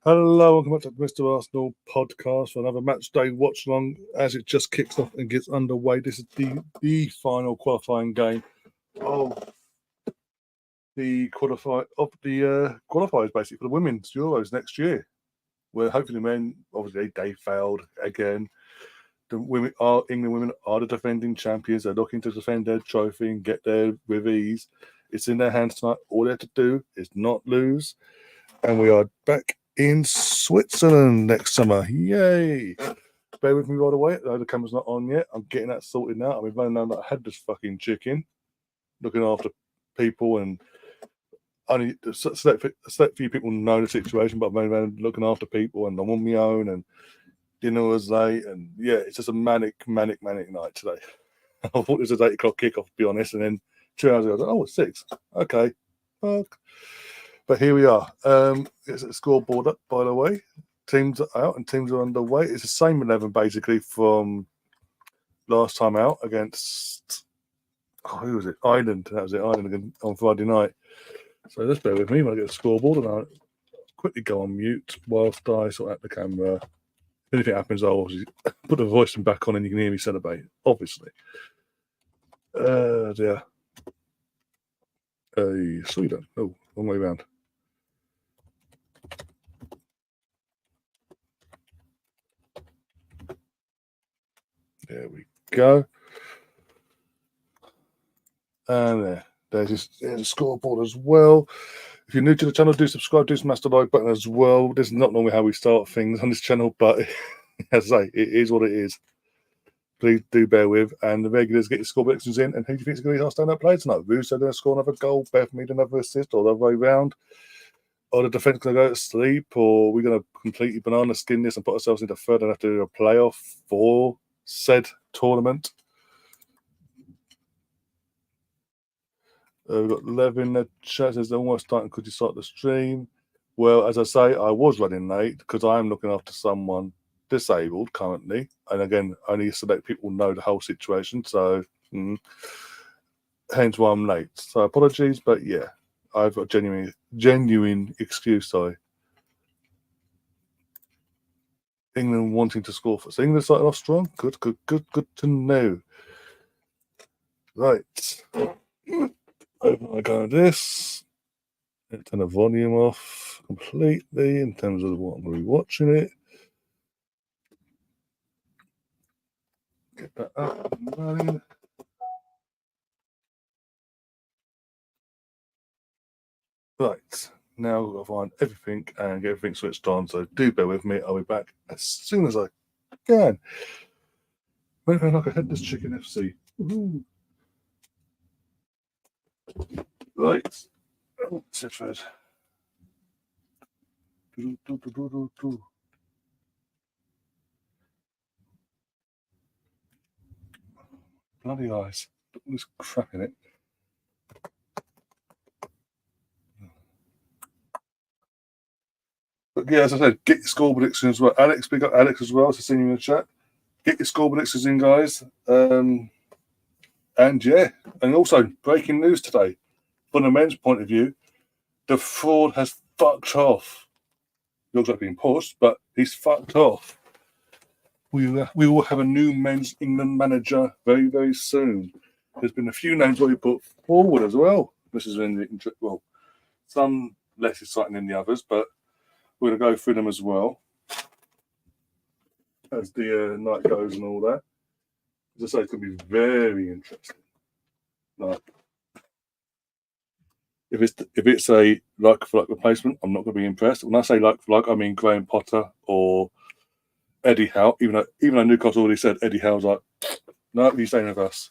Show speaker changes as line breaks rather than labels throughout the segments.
Hello, welcome back to the Mr. Arsenal podcast for another match day watch along as it just kicks off and gets underway. This is the final qualifying game of the qualifiers basically for the women's Euros next year. Where hopefully the men, obviously they failed again. England women are the defending champions. They're looking to defend their trophy and get there with ease. It's in their hands tonight. All they have to do is not lose. And we are back in Switzerland next summer. Yay! Bear with me right away. The camera's not on yet. I'm getting that sorted now. I've been running around like I had this fucking chicken, looking after people, and only a select few people know the situation, but I've been around looking after people, and I'm on my own, and dinner was late, and yeah, it's just a manic night today. I thought it was a 8 o'clock kickoff, to be honest, and then 2 hours ago, I was like, oh, it's 6. Okay. Fuck. But here we are. It's a scoreboard up, by the way. Teams are out and teams are underway. It's the same 11 basically from last time out against who was it? Ireland. That was it. Ireland again on Friday night. So just bear with me when I get the scoreboard, and I'll quickly go on mute whilst I sort out the camera. If anything happens, I'll obviously put the voice back on and you can hear me celebrate. Obviously. Dear. Sweden. Oh, wrong way around. There we go. And there's a scoreboard as well. If you're new to the channel, do subscribe, do smash the like button as well. This is not normally how we start things on this channel, but as I say, it is what it is. Please do bear with. And the regulars get your score predictions in. And who do you think is going to be our stand-up player tonight? Russo going to score another goal, Beth Mead another assist, or the other way round? Or the defence going to go to sleep? Or are we going to completely banana skin this and put ourselves into third and have to do a playoff for said tournament? We've got Lev in the chat says almost starting. Could you start the stream? Well, as I say, I was running late because I am looking after someone disabled currently, and again, only select people know the whole situation. So, hence why I'm late. So apologies, but yeah, I've got genuine excuse. Sorry. England wanting to score for us. England started off strong. Good to know. Right. Open I go this. Turn the volume off completely in terms of what I'm going to be watching it. Get that up and running. Right, now I've got to find everything and get everything switched on, so do bear with me. I'll be back as soon as I can. Wait, like I had this chicken FC. Woo-hoo. Right. Oh, Sifred. Bloody eyes. All this crap in it. But yeah, as I said, get your score predictions as well. Alex, we got Alex as well, so seeing you in the chat. Get your score predictions in, guys. And yeah, and also breaking news today. From the men's point of view, the fraud has fucked off. He looks like being pushed, but he's fucked off. We will have a new men's England manager very, very soon. There's been a few names already put forward as well. This is some less exciting than the others, but we're going to go through them as well as the night goes and all that. As I say, it's going to be very interesting. Like, if it's a like for like replacement, I'm not going to be impressed. When I say like for like, I mean Graham Potter or Eddie Howe. Even though Newcastle already said Eddie Howe's like, no, he's staying with us.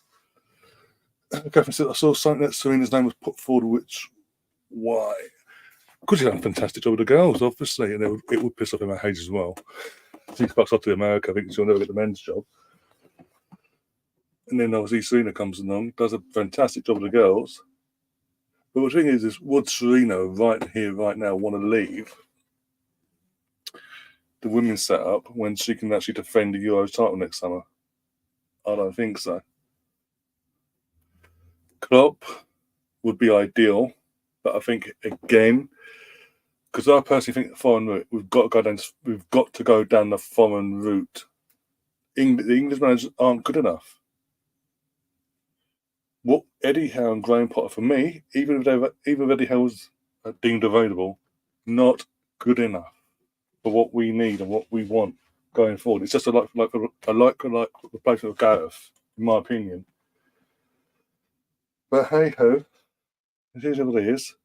Okay, I saw something that Serena's name was put forward, why? Because he's done a fantastic job with the girls, obviously, and it would piss off Emma Hayes as well. She fucks off to America, I think she'll never get the men's job. And then obviously Serena comes along, does a fantastic job with the girls. But the thing is would Serena right here, right now, want to leave the women's setup when she can actually defend the Euros title next summer? I don't think so. Klopp would be ideal, but I think again, because I personally think the foreign route, we've got to go down. We've got to go down the foreign route. The English managers aren't good enough. What Eddie Howe and Graham Potter, for me, even if Eddie Howe's deemed available, not good enough for what we need and what we want going forward. It's just a like replacement of Gareth, in my opinion. But hey ho, it is what it is.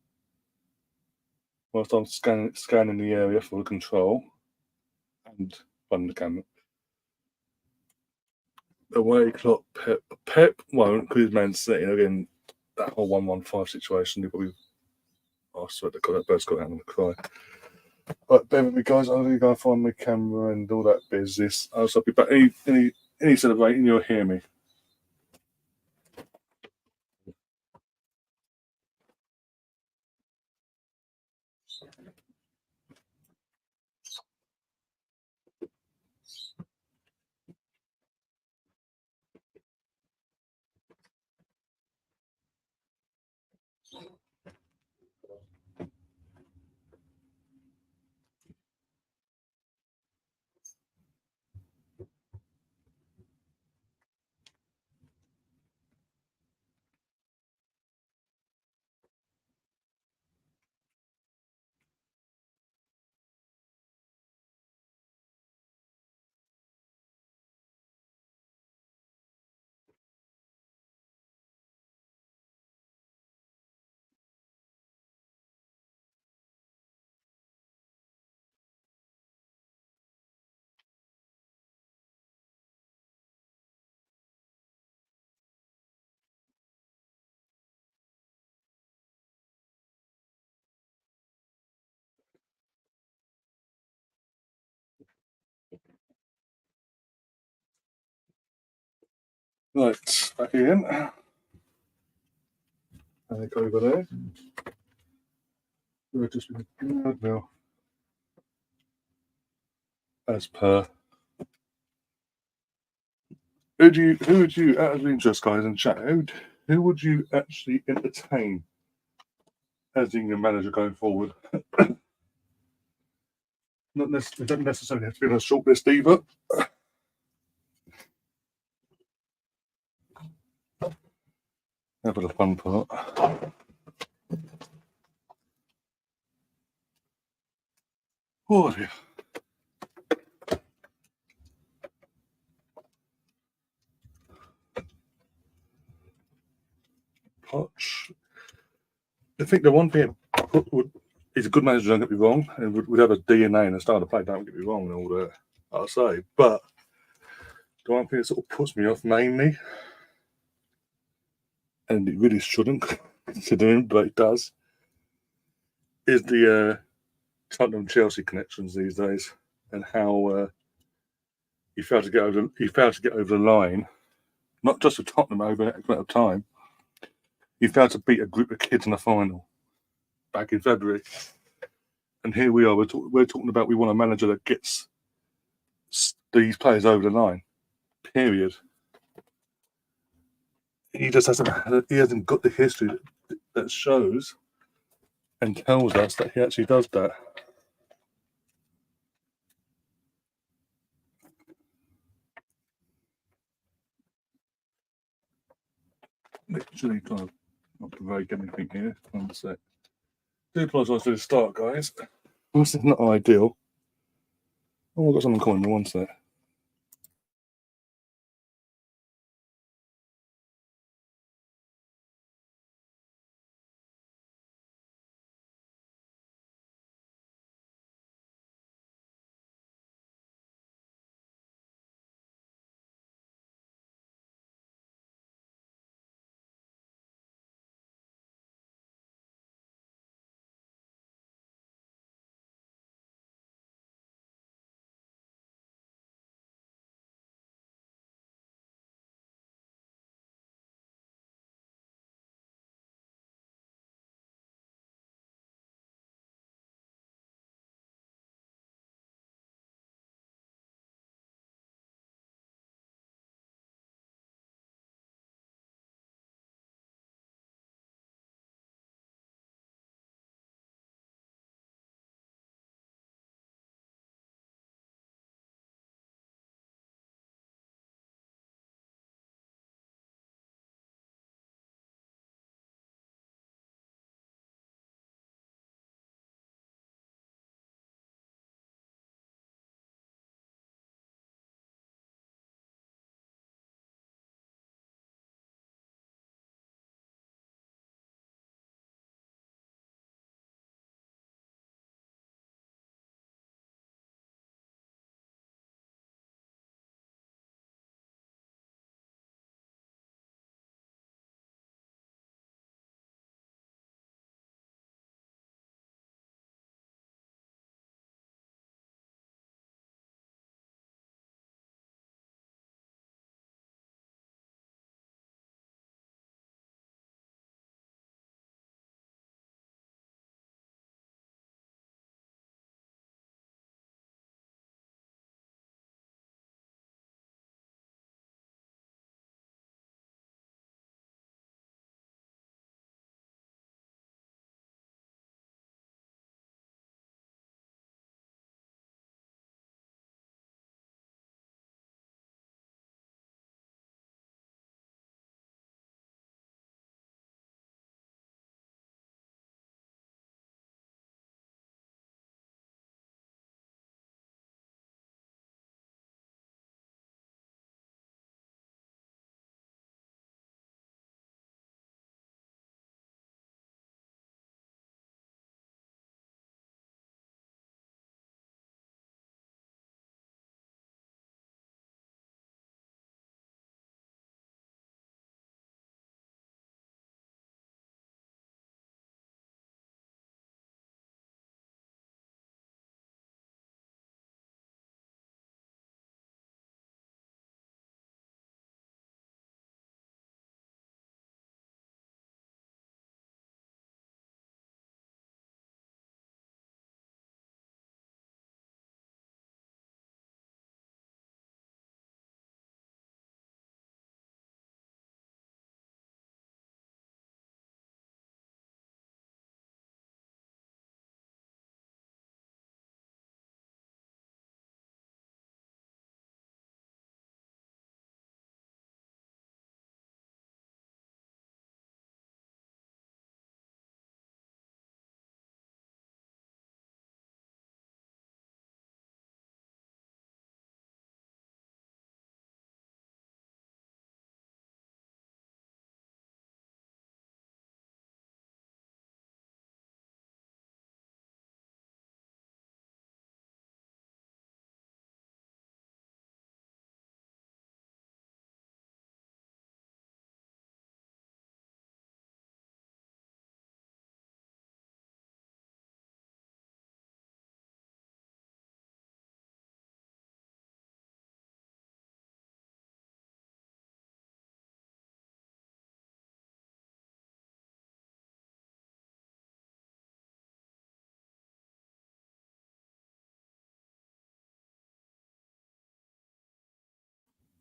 Whilst I'm scanning the area for the control and running the camera. Away clock Pep. Pep won't because he's Man City. Again, that whole 1-1-5 situation. He probably. Oh, I swear to God, that bird's got out and cry. But bear with me, guys. I'm going to go find my camera and all that business. I'll be back. Any celebrating, you'll hear me. Right, back again. And go over there. We're just now, as per. Who would you, out of interest, guys, in chat, who would you actually entertain as the England manager going forward? Not necessarily, don't necessarily have to be on a short list either. Have a fun part. Oh dear. Poch. I think the one thing he's a good manager, don't get me wrong, and would have a DNA and a style of play, don't get me wrong, and all that, I'll say. But the one thing that sort of puts me off mainly, and it really shouldn't, considering, but it does, is the Tottenham Chelsea connections these days, and how he failed to get over the line, not just with Tottenham over X amount of time. He failed to beat a group of kids in the final back in February. And here we are. We're talking about we want a manager that gets these players over the line. Period. He just hasn't. He hasn't got the history that shows and tells us that he actually does that. Literally, kind of not provoke anything here. One sec. Do apologise for the start, guys. This is not ideal. Oh, I've got someone calling me. One sec.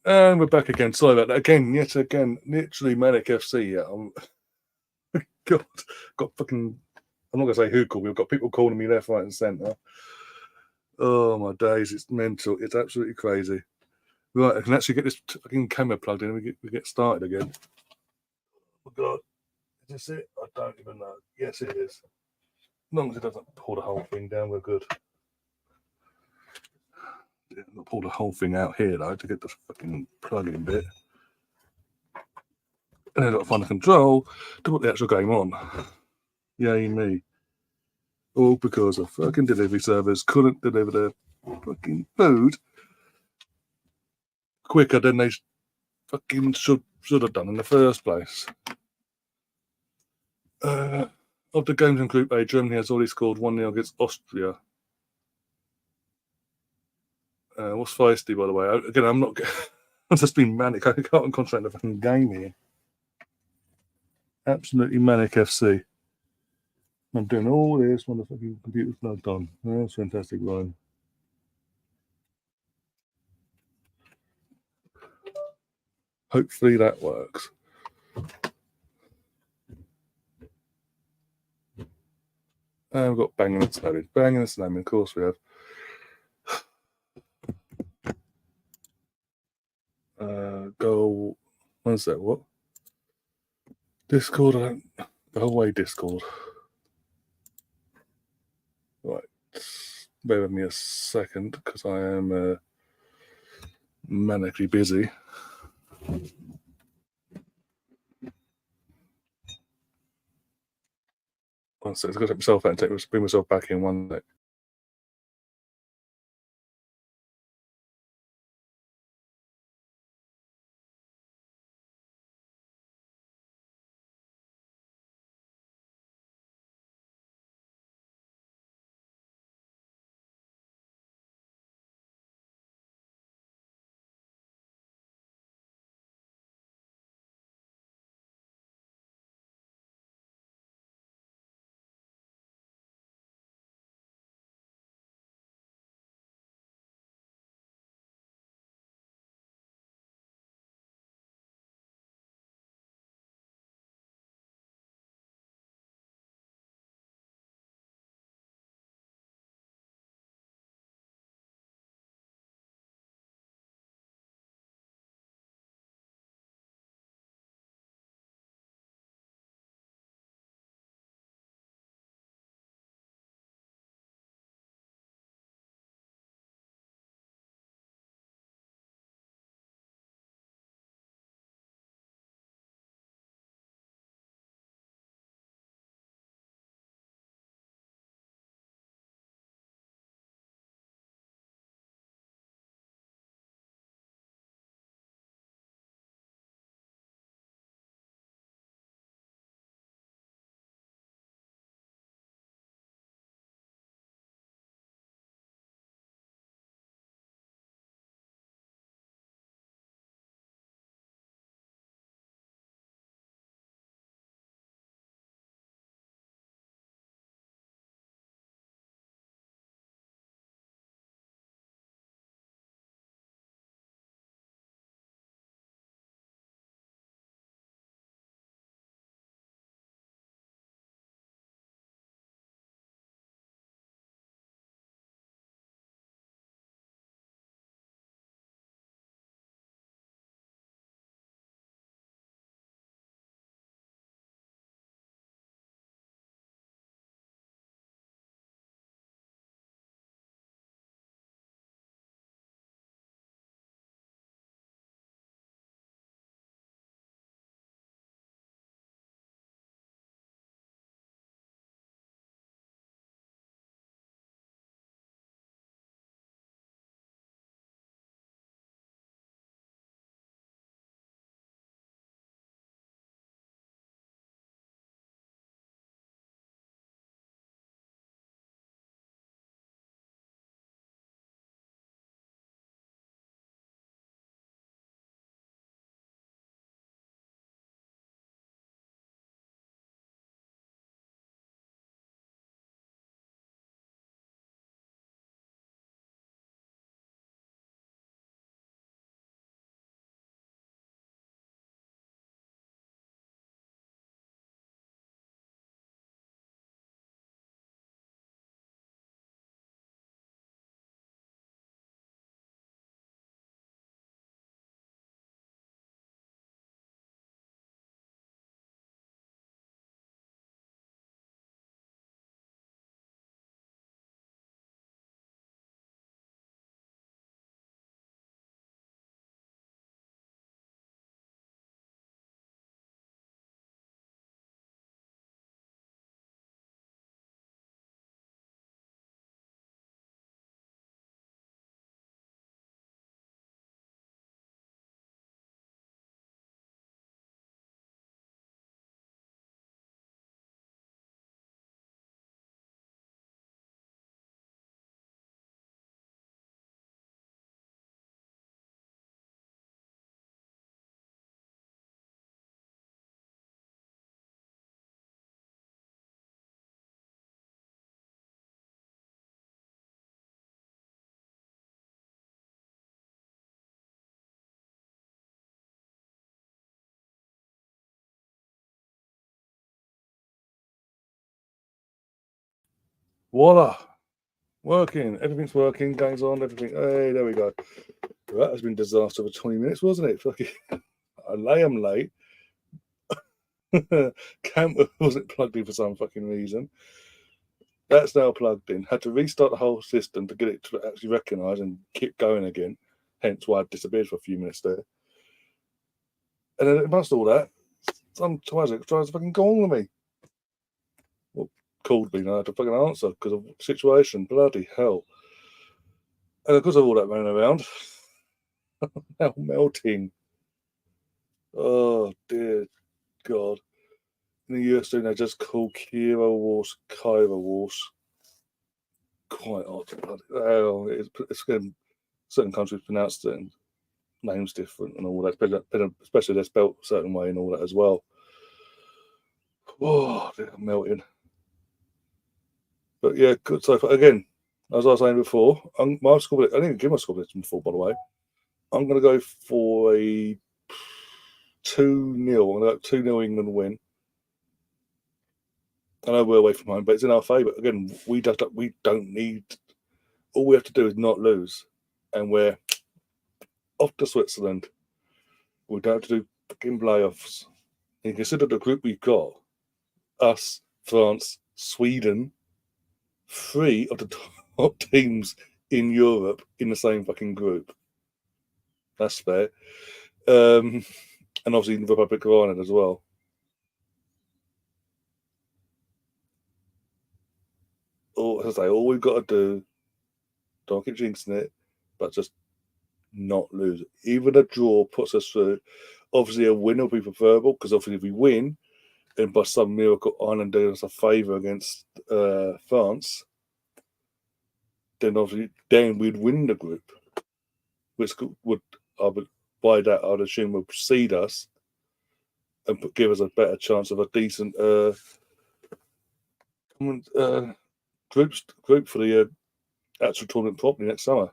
And we're back again. Sorry about that. Again, yet again, literally Manic FC. Yeah, God, got fucking. I'm not gonna say who called me. I've got people calling me left, right, and centre. Oh my days, it's mental. It's absolutely crazy. Right, I can actually get this fucking camera plugged in. And we get started again. Oh God, is this it? I don't even know. Yes, it is. As long as it doesn't pull the whole thing down, we're good. Not pull the whole thing out here though to get the fucking plug-in bit. And then I've got to find the control to put the actual game on. Yay me. All because the fucking delivery servers couldn't deliver their fucking food quicker than they fucking should have done in the first place. Of the games in Group A, Germany has already scored 1-0 against Austria. What's feisty, by the way? Again, I'm not. I've just been manic. I can't concentrate on the fucking game here. Absolutely manic FC. I'm doing all this when the fucking computer's plugged on. That's fantastic, Ryan. Hopefully that works. And we've got banging and slamming. Banging and slamming, of course we have. Go. What's that? What? Discord. Go away, Discord. Right. Bear with me a second because I am manically busy. One sec. I've got to take myself out and bring myself back in one sec. Voila, working. Everything's working. Game's on. Everything. Hey, there we go. That has been disaster for 20 minutes, wasn't it? Fucking, I'm late. Camp wasn't plugged in for some fucking reason. That's now plugged in. Had to restart the whole system to get it to actually recognise and keep going again. Hence why I disappeared for a few minutes there. And then amongst all that, some tries to fucking go on with me. Well, called me, and I had to fucking answer because of the situation. Bloody hell. And because of all that running around, now melting. Oh, dear God. In the US, they're just called Kira Wars, Kyra Wars. Quite odd. Hell, it's getting certain countries pronounce certain names different and all that, especially they're spelt a certain way and all that as well. Oh, they're melting. But yeah, good. So again, as I was saying before, my score. I didn't give my score prediction before, by the way. I'm going to go for a 2-0. I'm going to go 2-0 England win. I know we're away from home, but it's in our favour. Again, we don't need. All we have to do is not lose, and we're off to Switzerland. We don't have to do fucking playoffs. And consider the group we've got: us, France, Sweden. 3 of the top teams in Europe in the same fucking group. That's fair. And obviously the Republic of Ireland as well. As I say, all we've got to do, don't keep jinxing it, but just not lose. Even a draw puts us through. Obviously, a win will be preferable because obviously, if we win, and by some miracle Ireland doing us a favour against France, then we'd win the group, which would by that I'd assume would precede us and give us a better chance of a decent group for the actual tournament properly next summer.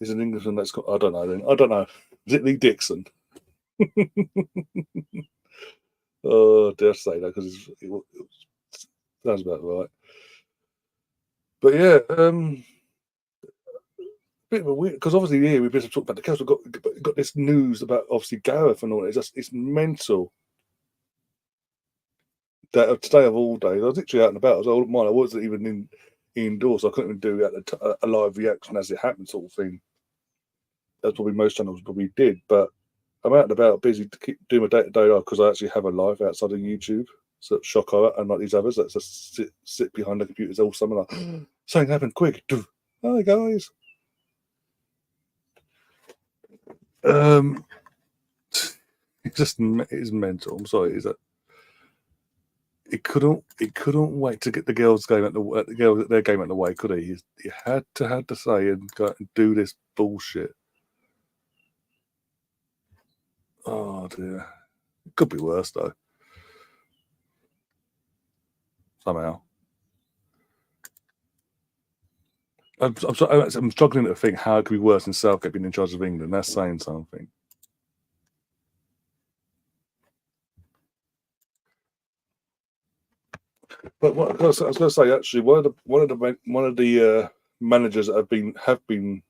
Is an Englishman that's got, I don't know. Then I don't know. Is it Lee Dixon? Oh, dare I say that because it sounds about right. But yeah, bit of a weird because obviously here we've been talking about the Cavs. We've got this news about obviously Gareth and all that. It's mental. That today of all days, I was literally out and about. I wasn't even indoors. So I couldn't even do a live reaction as it happened, sort of thing. That's probably most channels probably did. But I'm out and about, busy to keep doing my day-to-day life because I actually have a life outside of YouTube. So shock horror, unlike these others that just sit behind the computers all summer like something happened quick. Hi guys. It's mental. I'm sorry. Is that it couldn't wait to get the girls' game their game out the way, could he? He had to say and go and do this bullshit. Oh dear, it could be worse though. Somehow, I'm struggling to think how it could be worse than Southgate being in charge of England. That's saying something. But what I was going to say, actually, one of the managers that have been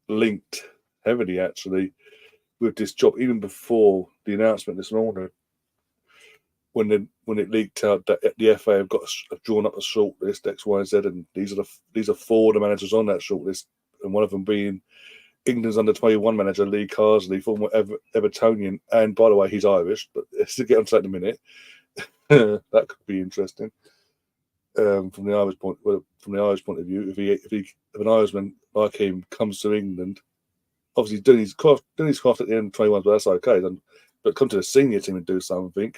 linked heavily, actually, with this job, even before the announcement this morning, when it leaked out that the FA have drawn up a shortlist X, Y, Z, and these are 4 of the managers on that shortlist, and one of them being England's under-21 manager Lee Carsley, former Evertonian, and by the way, he's Irish. But let's get onto that in a minute. That could be interesting. From the Irish point of view, if an Irishman like him comes to England, obviously doing his craft at the end of 21, but that's okay. But come to the senior team and do something.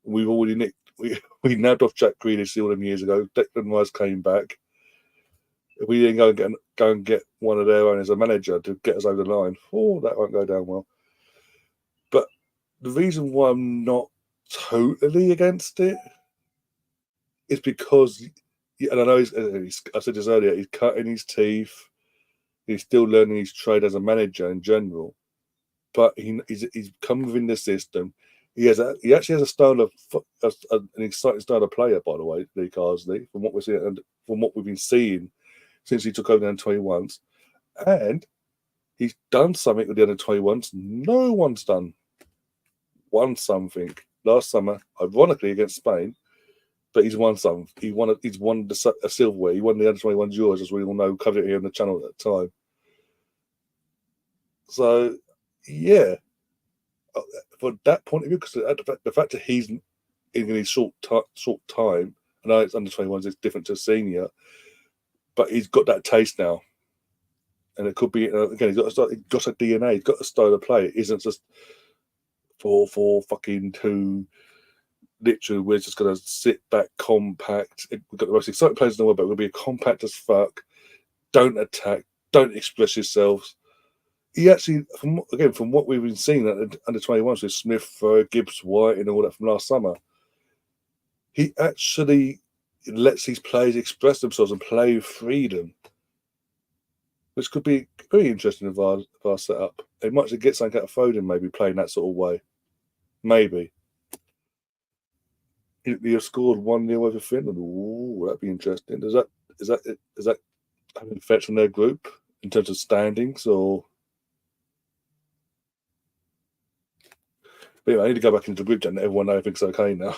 We've already we nabbed off Jack Grealish all them years ago. Declan Rice came back. If we didn't go and get one of their own as a manager to get us over the line, that won't go down well. But the reason why I'm not totally against it is because, and I know I said this earlier, he's cutting his teeth. He's still learning his trade as a manager in general, but he's come within the system. He actually has a style of an exciting style of player, by the way, Lee Carsley, from what we're seeing and from what we've been seeing since he took over the under-21s, and he's done something with the under-21s. No one's won something last summer, ironically against Spain, but he's won some. He's won a silverware. He won the under-21 Euros, as we all know, covered it here on the channel at the time. So, yeah, for that point of view, because the fact that he's in his short time, I know it's under-21s, it's different to senior, but he's got that taste now. And it could be, again, he's got a DNA, he's got a style of play. It isn't just 4-4-2. Literally, we're just going to sit back, compact. We've got the most exciting players in the world, but we're going to be compact as fuck. Don't attack. Don't express yourselves. He actually, from what we've been seeing at under 21s with Smith, Gibbs, White, and all that from last summer, he actually lets his players express themselves and play with freedom, which could be very interesting if our setup. It might get something out of Foden, maybe playing that sort of way. Maybe. He have scored 1-0 over Finland. Ooh, that'd be interesting. Is that have an effect on their group in terms of standings, or? But anyway, I need to go back into the group chat and everyone knows everything's okay now.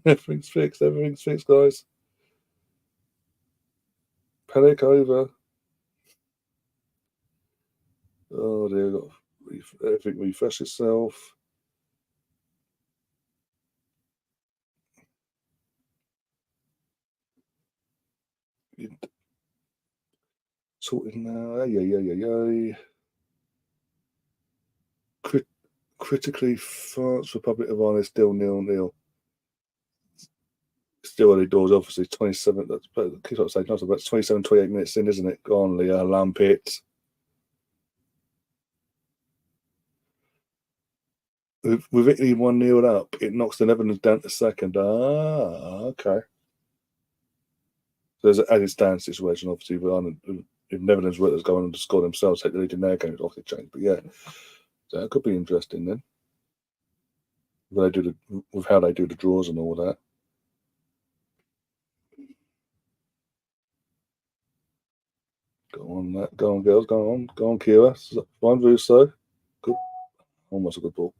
Everything's fixed, guys. Panic over. Oh dear, got everything refresh itself. Sorting now. Yeah. Critically, France, Republic of Ireland still 0-0. Still early doors, obviously. 27. That's 27, 28 minutes in, isn't it? Go on, Leah Lampit. With Italy 1-0 up, it knocks the Netherlands down to second. Okay. So there's an added stand situation, obviously, with Ireland. If Netherlands were to go on and score themselves, take the lead in their game, it's off the change. But yeah, so that could be interesting then. With how they do the draws and all that. Go on, girls, go on, Kira. Fine, Russo. Good, almost a good ball.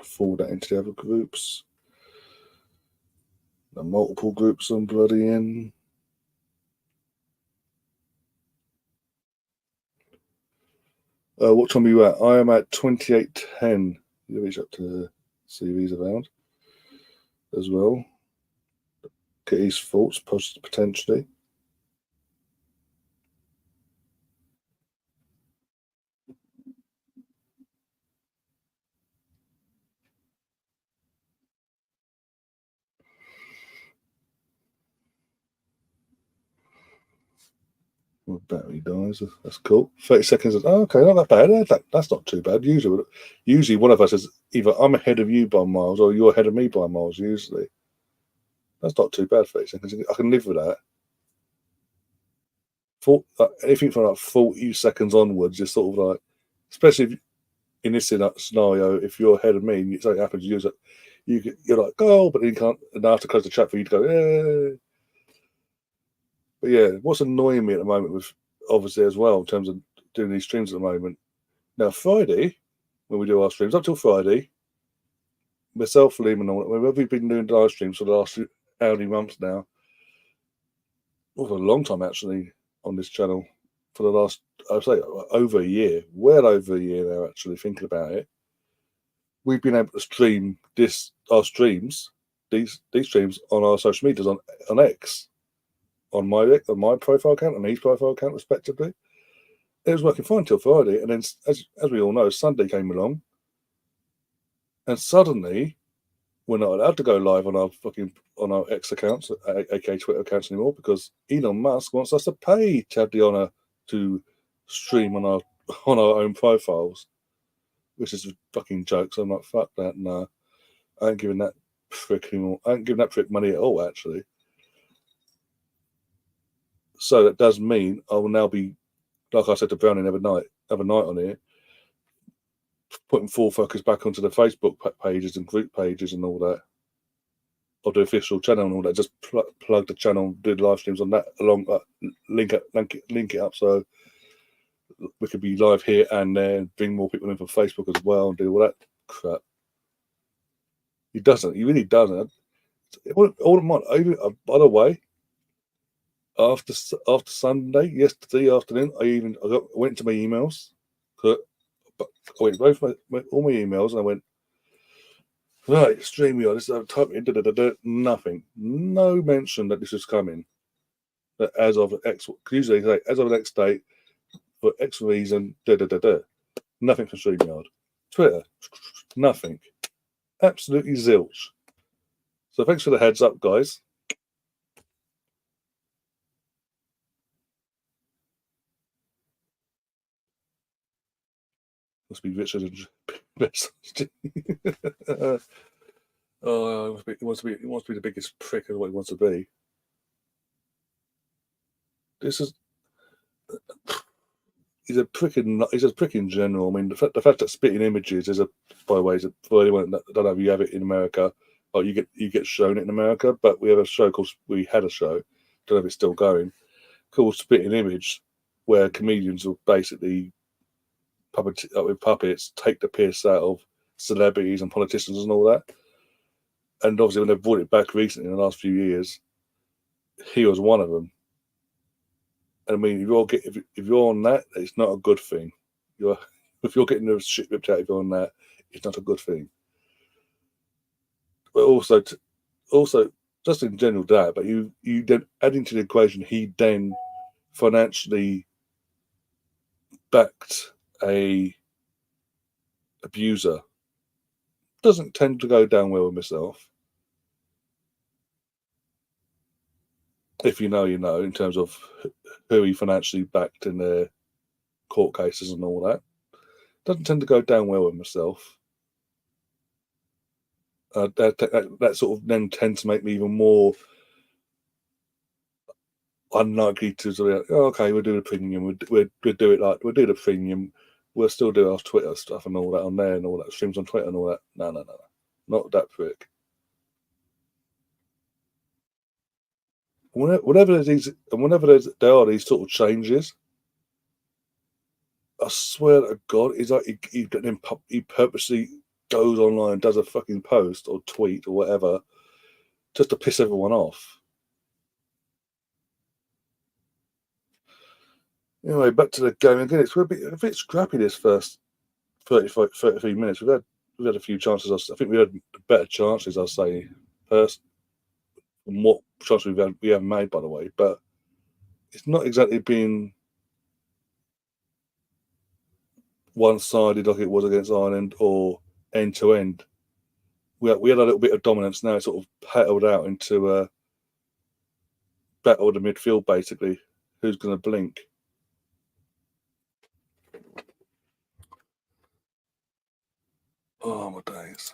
Forward that into the other groups. The multiple groups I'm bloody in. What time are you at? I am at 28:10. You reach up to CVs around as well. Get his thoughts potentially. Battery dies. That's cool. 30 seconds. Oh, okay, not that bad. That's not too bad. Usually one of us is either I'm ahead of you by miles or you're ahead of me by miles. Usually, that's not too bad. 30 seconds. I can live with that. Anything from like 40 seconds onwards is sort of like, especially if, in this scenario, if you're ahead of me and something happens, you're like, oh, but then you can't. And I have to close the chat for you to go, yeah. But yeah, what's annoying me at the moment with obviously as well in terms of doing these streams at the moment. Now Friday, when we do our streams, up till Friday, myself, Liam, and we've been doing live streams for the last how many months now? Well, for a long time actually on this channel. For the last, I'd say, over a year, well over a year now. Actually, thinking about it, we've been able to stream these streams on our social medias on X, on my profile account and his profile account respectively. It was working fine till Friday, and then as we all know, Sunday came along, and suddenly we're not allowed to go live on our X accounts, aka Twitter accounts anymore, because Elon Musk wants us to pay to have the honor to stream on our own profiles. which is a fucking joke. So I'm like, fuck that, no. I ain't giving that prick anymore. I ain't giving that prick money at all, actually. So that does mean I will now be, like I said to Browning the other night on here, putting full focus back onto the Facebook pages and group pages and all that, or the official channel and all that. Just plug the channel, do the live streams on that along, link it up so we could be live here and there, bring more people in from Facebook as well, and do all that crap. He doesn't. He really doesn't. All of mine. By the way, after Sunday, yesterday afternoon, I went to my emails. I went both all my emails, and I went right. StreamYard. This is type nothing. No mention that this is coming. That as of X. Usually they say as of the next date for X reason. Nothing from StreamYard. Twitter. Nothing. Absolutely zilch. So thanks for the heads up, guys. Must be Richard and oh, he wants to be the biggest prick of what he wants to be. He's a prick in general. I mean, the fact that spitting images is by the way, for anyone that don't know if you have it in America, or you get shown it in America, but we had a show, don't know if it's still going, called Spitting Image, where comedians will basically with puppets take the piss out of celebrities and politicians and all that. And obviously, when they brought it back recently in the last few years, he was one of them. I mean, if you're on that, it's not a good thing. If you're getting the shit ripped out of you on that, it's not a good thing. But also, just in general that. But you then add into the equation, he then financially backed a abuser. Doesn't tend to go down well with myself. If you know, you know, in terms of who he financially backed in their court cases and all that. Doesn't tend to go down well with myself. That sort of then tends to make me even more unlikely to sort of, oh, okay, we'll do the premium, we'll do the premium, we'll still do our Twitter stuff and all that on there and all that, streams on Twitter and all that. No. Not that prick. Whenever there are these sort of changes, I swear to God, it's like he purposely goes online and does a fucking post or tweet or whatever just to piss everyone off. Anyway, back to the game again. It's a bit scrappy this first 33 minutes. We've had a few chances. I think we had better chances, I'll say, first, from what chances we have made, by the way. But it's not exactly been one-sided like it was against Ireland or end-to-end. We had a little bit of dominance. Now it's sort of petaled out into a battle of the midfield, basically. Who's going to blink? Oh, my days.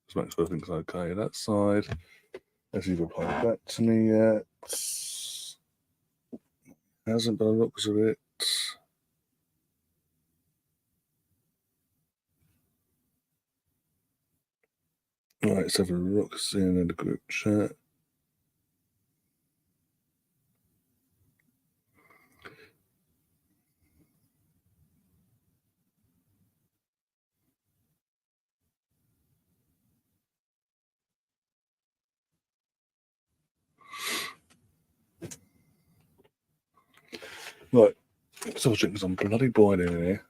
Just make sure everything's okay that side. Has he replied back to me yet? Hasn't, by the looks of it. Right, let's have a look, see in the group chat. Right, let's have a drink because I'm bloody boiling in here.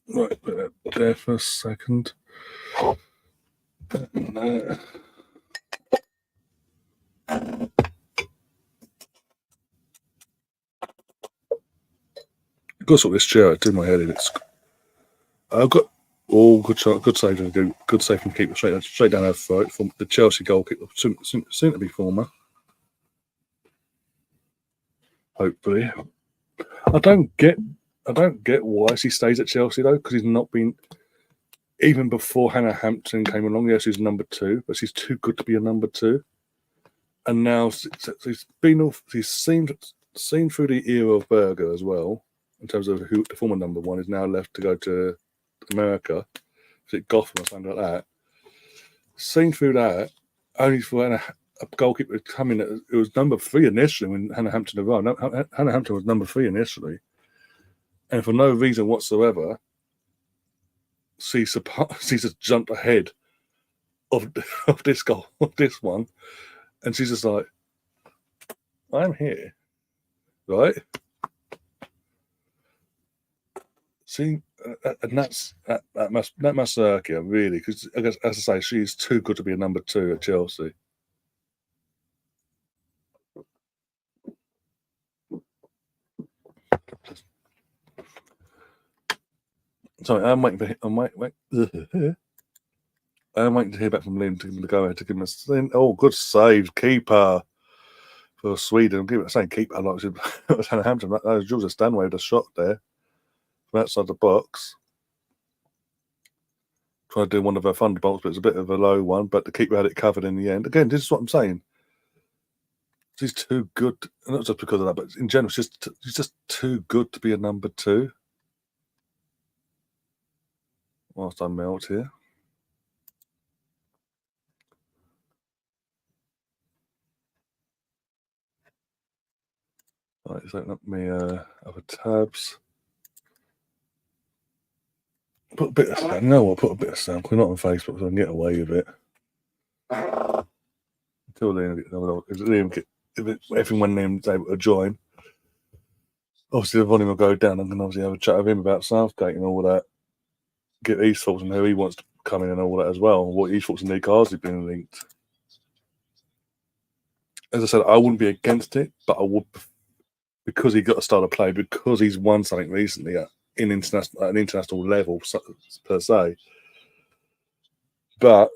Right, put that there for a second. No. I've got to sort this chair out, do my head in. I've got Oh, good shot, good save, good save from keeper straight down her throat from the Chelsea goalkeeper, soon to be former. Hopefully, I don't get why she stays at Chelsea though, because he's not been even before Hannah Hampton came along. Yes, she's number 2, but she's too good to be a number 2. And now she's been off. She's seen through the era of Berger as well, in terms of who the former number 1 is now left to go to America. Is it Gotham or something like that? Seen through that, only for a goalkeeper to come in. It was number 3 initially when Hannah Hampton arrived. Hannah Hampton was number 3 initially, and for no reason whatsoever, she's just jumped ahead of this goal, of this one, and she's just like, "I'm here, right?" See, and that must irk you really, because as I say, she's too good to be a number 2 at Chelsea. Sorry, I'm waiting for. I'm waiting to hear back from Liam to go ahead to give him a. Oh, good save, keeper for Sweden. Give it saying keeper like it was Hannah Hampton. That was Jules Stanway with a shot there from outside the box. Trying to do one of her thunderbolts, but it's a bit of a low one. But the keeper had it covered in the end. Again, this is what I'm saying. She's too good, not just because of that, but in general, she's just too good to be a number 2. Whilst I melt here. Right, let's open up my other tabs. Put a bit of sound. You know what? Put a bit of sound. We're not on Facebook, so I can get away with it. Until everyone named able to join. Obviously, the volume will go down. I can obviously have a chat with him about Southgate and all that. Get his thoughts on who he wants to come in and all that as well. What he thoughts on the cars he's been linked. As I said, I wouldn't be against it, but I would, because he got to start a play, because he's won something recently at an international level per se. But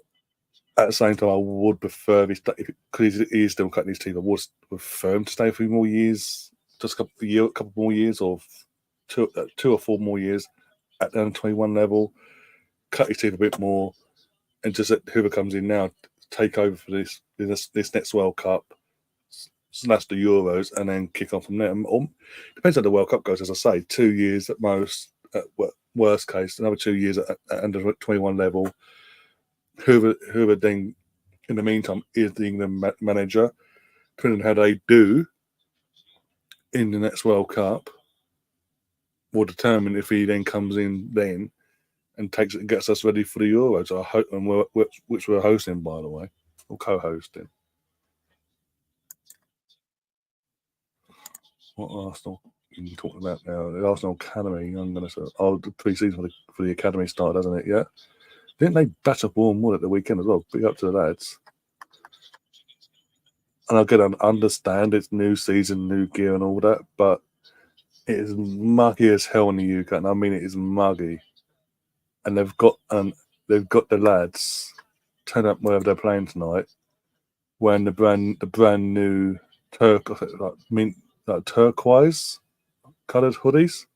at the same time, I would prefer because he is still cutting his teeth. I would prefer him to stay a few more years, just a couple more years, or 2 or 4 more years at the under-21 level. Cut his teeth a bit more, and just let whoever comes in now take over for this next World Cup, slash the Euros, and then kick on from there. Depends how the World Cup goes. As I say, 2 years at most, at worst case, another 2 years at under-21 level. Whoever then, in the meantime, is the England manager, depending on how they do in the next World Cup, will determine if he then comes in then and gets us ready for the Euros. I hope, which we're hosting, by the way, or co-hosting. What Arsenal are you talking about now? The Arsenal Academy. I'm going to say, the pre-season for the Academy start, doesn't it? Yeah. Didn't they batter Bournemouth at the weekend as well? Big up to the lads. And I understand it's new season, new gear, and all that, but it is muggy as hell in the UK, and I mean it is muggy. And they've got the lads turn up wherever they're playing tonight, wearing the brand new turquoise coloured hoodies,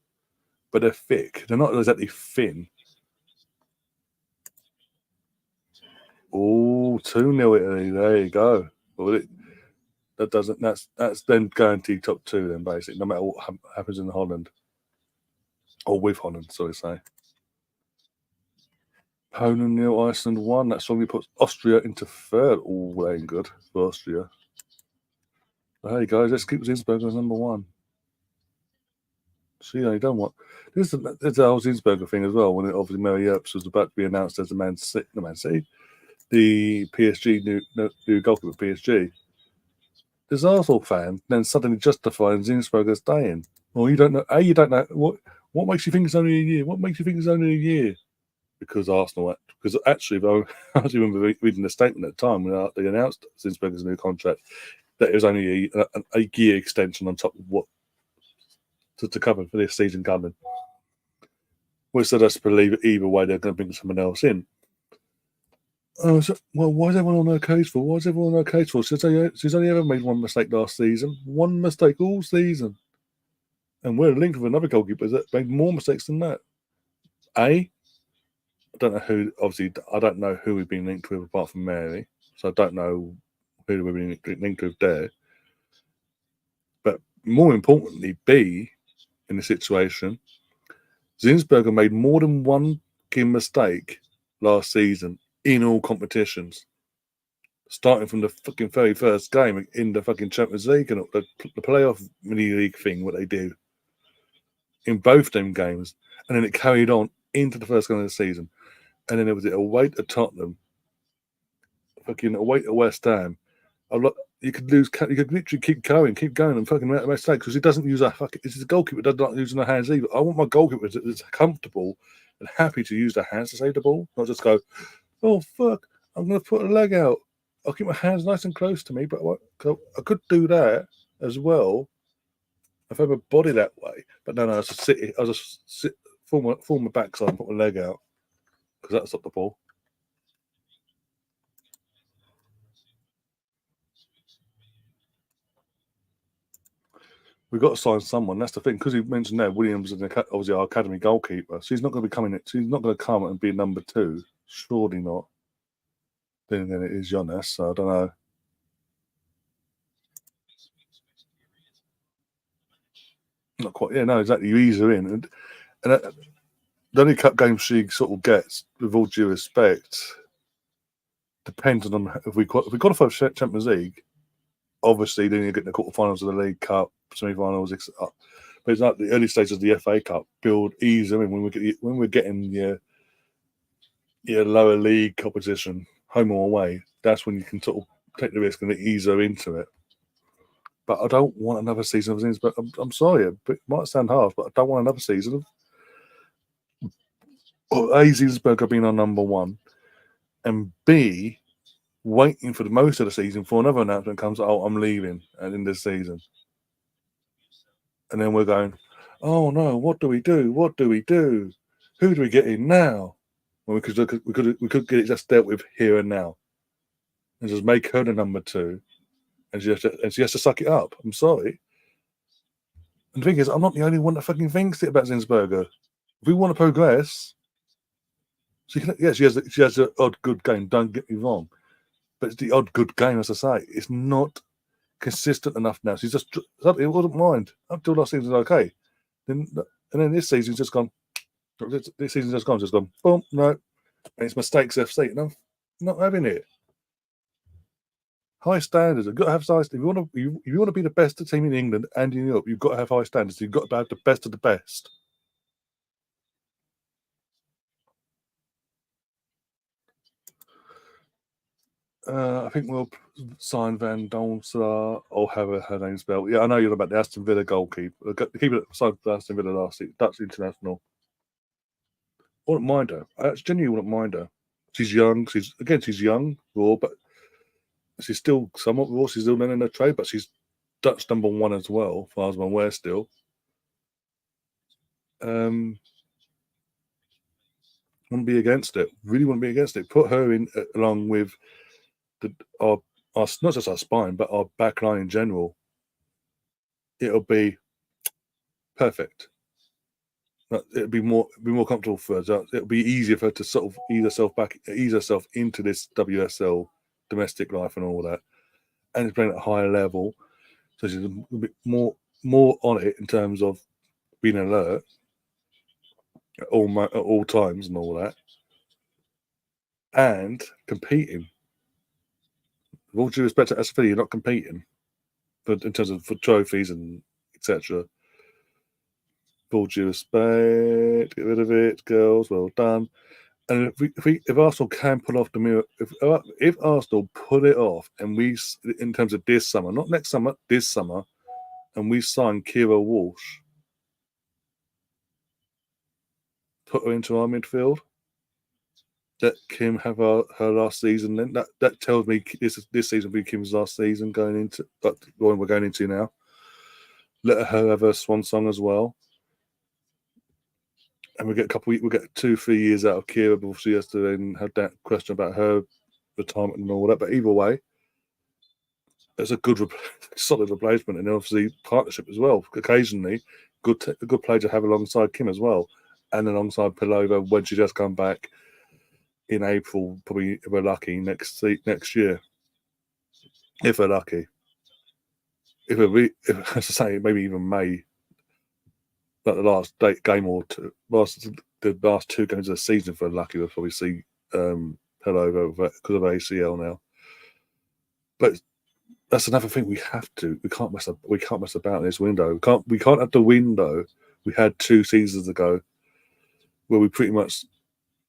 but they're thick. They're not exactly thin. Oh, 2-0 Italy. There you go. Well, that's then guaranteed top 2 then, basically, no matter what happens in Holland. Or with Holland, sorry to say. Poland 0, Iceland 1. That strongly puts Austria into 3rd. Oh, that ain't good for Austria. But hey guys, let's keep Zinsberger as number 1. See, you done what? There's the whole Zinsberger thing as well. When obviously Mary Earps was about to be announced as the Man City, the PSG new goalkeeper of PSG. There's an Arsenal fan then suddenly justifying Zinsberger staying. Well, you don't know. You don't know what makes you think it's only a year. What makes you think it's only a year? Because Arsenal. Because actually, I remember reading the statement at the time when they announced Zinsberger's new contract, that it was only a year extension on top of what to cover for this season coming. which led us to believe either way they're going to bring someone else in. So, well, why is everyone on their case for? Why is everyone on their case for? She's only ever made one mistake last season. One mistake all season. And we're linked with another goalkeeper that made more mistakes than that. I don't know who, obviously, I don't know who we've been linked with apart from Mary. So I don't know who we've been linked with there. But more importantly, B, in the situation, Zinsberger made more than one mistake last season in all competitions. Starting from the fucking very first game in the fucking Champions League and the playoff mini league thing, what they do in both them games, and then it carried on into the first game of the season, and then it was away to Tottenham, fucking away to West Ham. You could literally keep going and fucking make mistakes because he doesn't use that fucking. It's a goalkeeper that doesn't use their hands either. I want my goalkeeper that's comfortable and happy to use their hands to save the ball, not just go, oh fuck, I'm going to put a leg out. I'll keep my hands nice and close to me, but I could do that as well if I have a body that way. But no, I'll just sit, form my backside and put my leg out because that'll stop the ball. We've got to sign someone. That's the thing, because you mentioned there Williams is obviously our academy goalkeeper. So he's not going to be coming. She's not going to come and be number 2. Surely not. Then again, it is Jonas. So I don't know. Not quite. Yeah, no, exactly. You ease her in, and the only cup game she sort of gets, with all due respect, depending on if we qualify for Champions League. Obviously, then you get the quarterfinals of the League Cup, semi-finals, but it's like the early stages of the FA Cup. Build ease. I mean, when we're getting your lower league competition, home or away, that's when you can sort of take the risk and ease her into it. But I don't want another season of Zinsberger. I'm sorry, it might sound harsh, but I don't want another season of A, Zinsberger being our number 1, and B, waiting for the most of the season for another announcement comes, oh, I'm leaving at the end of the season. And then we're going, oh no, what do we do? What do we do? Who do we get in now? Well, we could get it just dealt with here and now. And just make her the number 2. And she has to suck it up. I'm sorry. And the thing is, I'm not the only one that fucking thinks it about Zinsberger. If we want to progress, she has an odd good game, don't get me wrong. But it's the odd good game, as I say. It's not consistent enough now. She's just, it wasn't mind. Up till last season, okay. And then this season's just gone. This season's just gone, boom, no. And it's mistakes FC. And I'm not having it. High standards. You've got to have high standards. If you want to be the best team in England and in Europe, you've got to have high standards. You've got to have the best of the best. I think we'll sign Van Donselaar or have her name spelled. Yeah, I know you're about the Aston Villa goalkeeper. The keeper that signed for Aston Villa last season, Dutch international. I wouldn't mind her. I actually genuinely wouldn't mind her. She's young. She's young, raw, but she's still somewhat raw. She's still learning her trade, but she's Dutch number 1 as well, as far as I'm aware still. Wouldn't be against it. Really wouldn't be against it. Put her in along with our not just our spine, but our back line in general. It'll be perfect. It'll be more comfortable for her. It'll be easier for her to sort of ease herself into this WSL domestic life and all that, and it's playing at a higher level, so she's a bit more on it in terms of being alert at all times and all that, and competing. With all due respect to SV, you're not competing, but in terms of for trophies and etc. Full due respect, get rid of it, girls. Well done. And if Arsenal can pull off the mirror, if Arsenal pull it off, and we, in terms of this summer, not next summer, this summer, and we sign Kira Walsh, put her into our midfield, let Kim have her last season. Then that tells me this season will be Kim's last season going into, but the one we're going into now. Let her have her swan song as well. and we get 2-3 years out of Kira before she has to then have that question about her retirement and all that. But either way, it's a good, solid replacement, and obviously partnership as well. Occasionally, a good player to have alongside Kim as well, and alongside Pilova when she does come back in April, probably if we're lucky next year. If we're lucky, if as I say, maybe even May, like the last game or two, the last 2 games of the season, if we're lucky, we'll probably see Pilova because of ACL now. But that's another thing we can't mess about in this window. We can't have the window we had 2 seasons ago, where we pretty much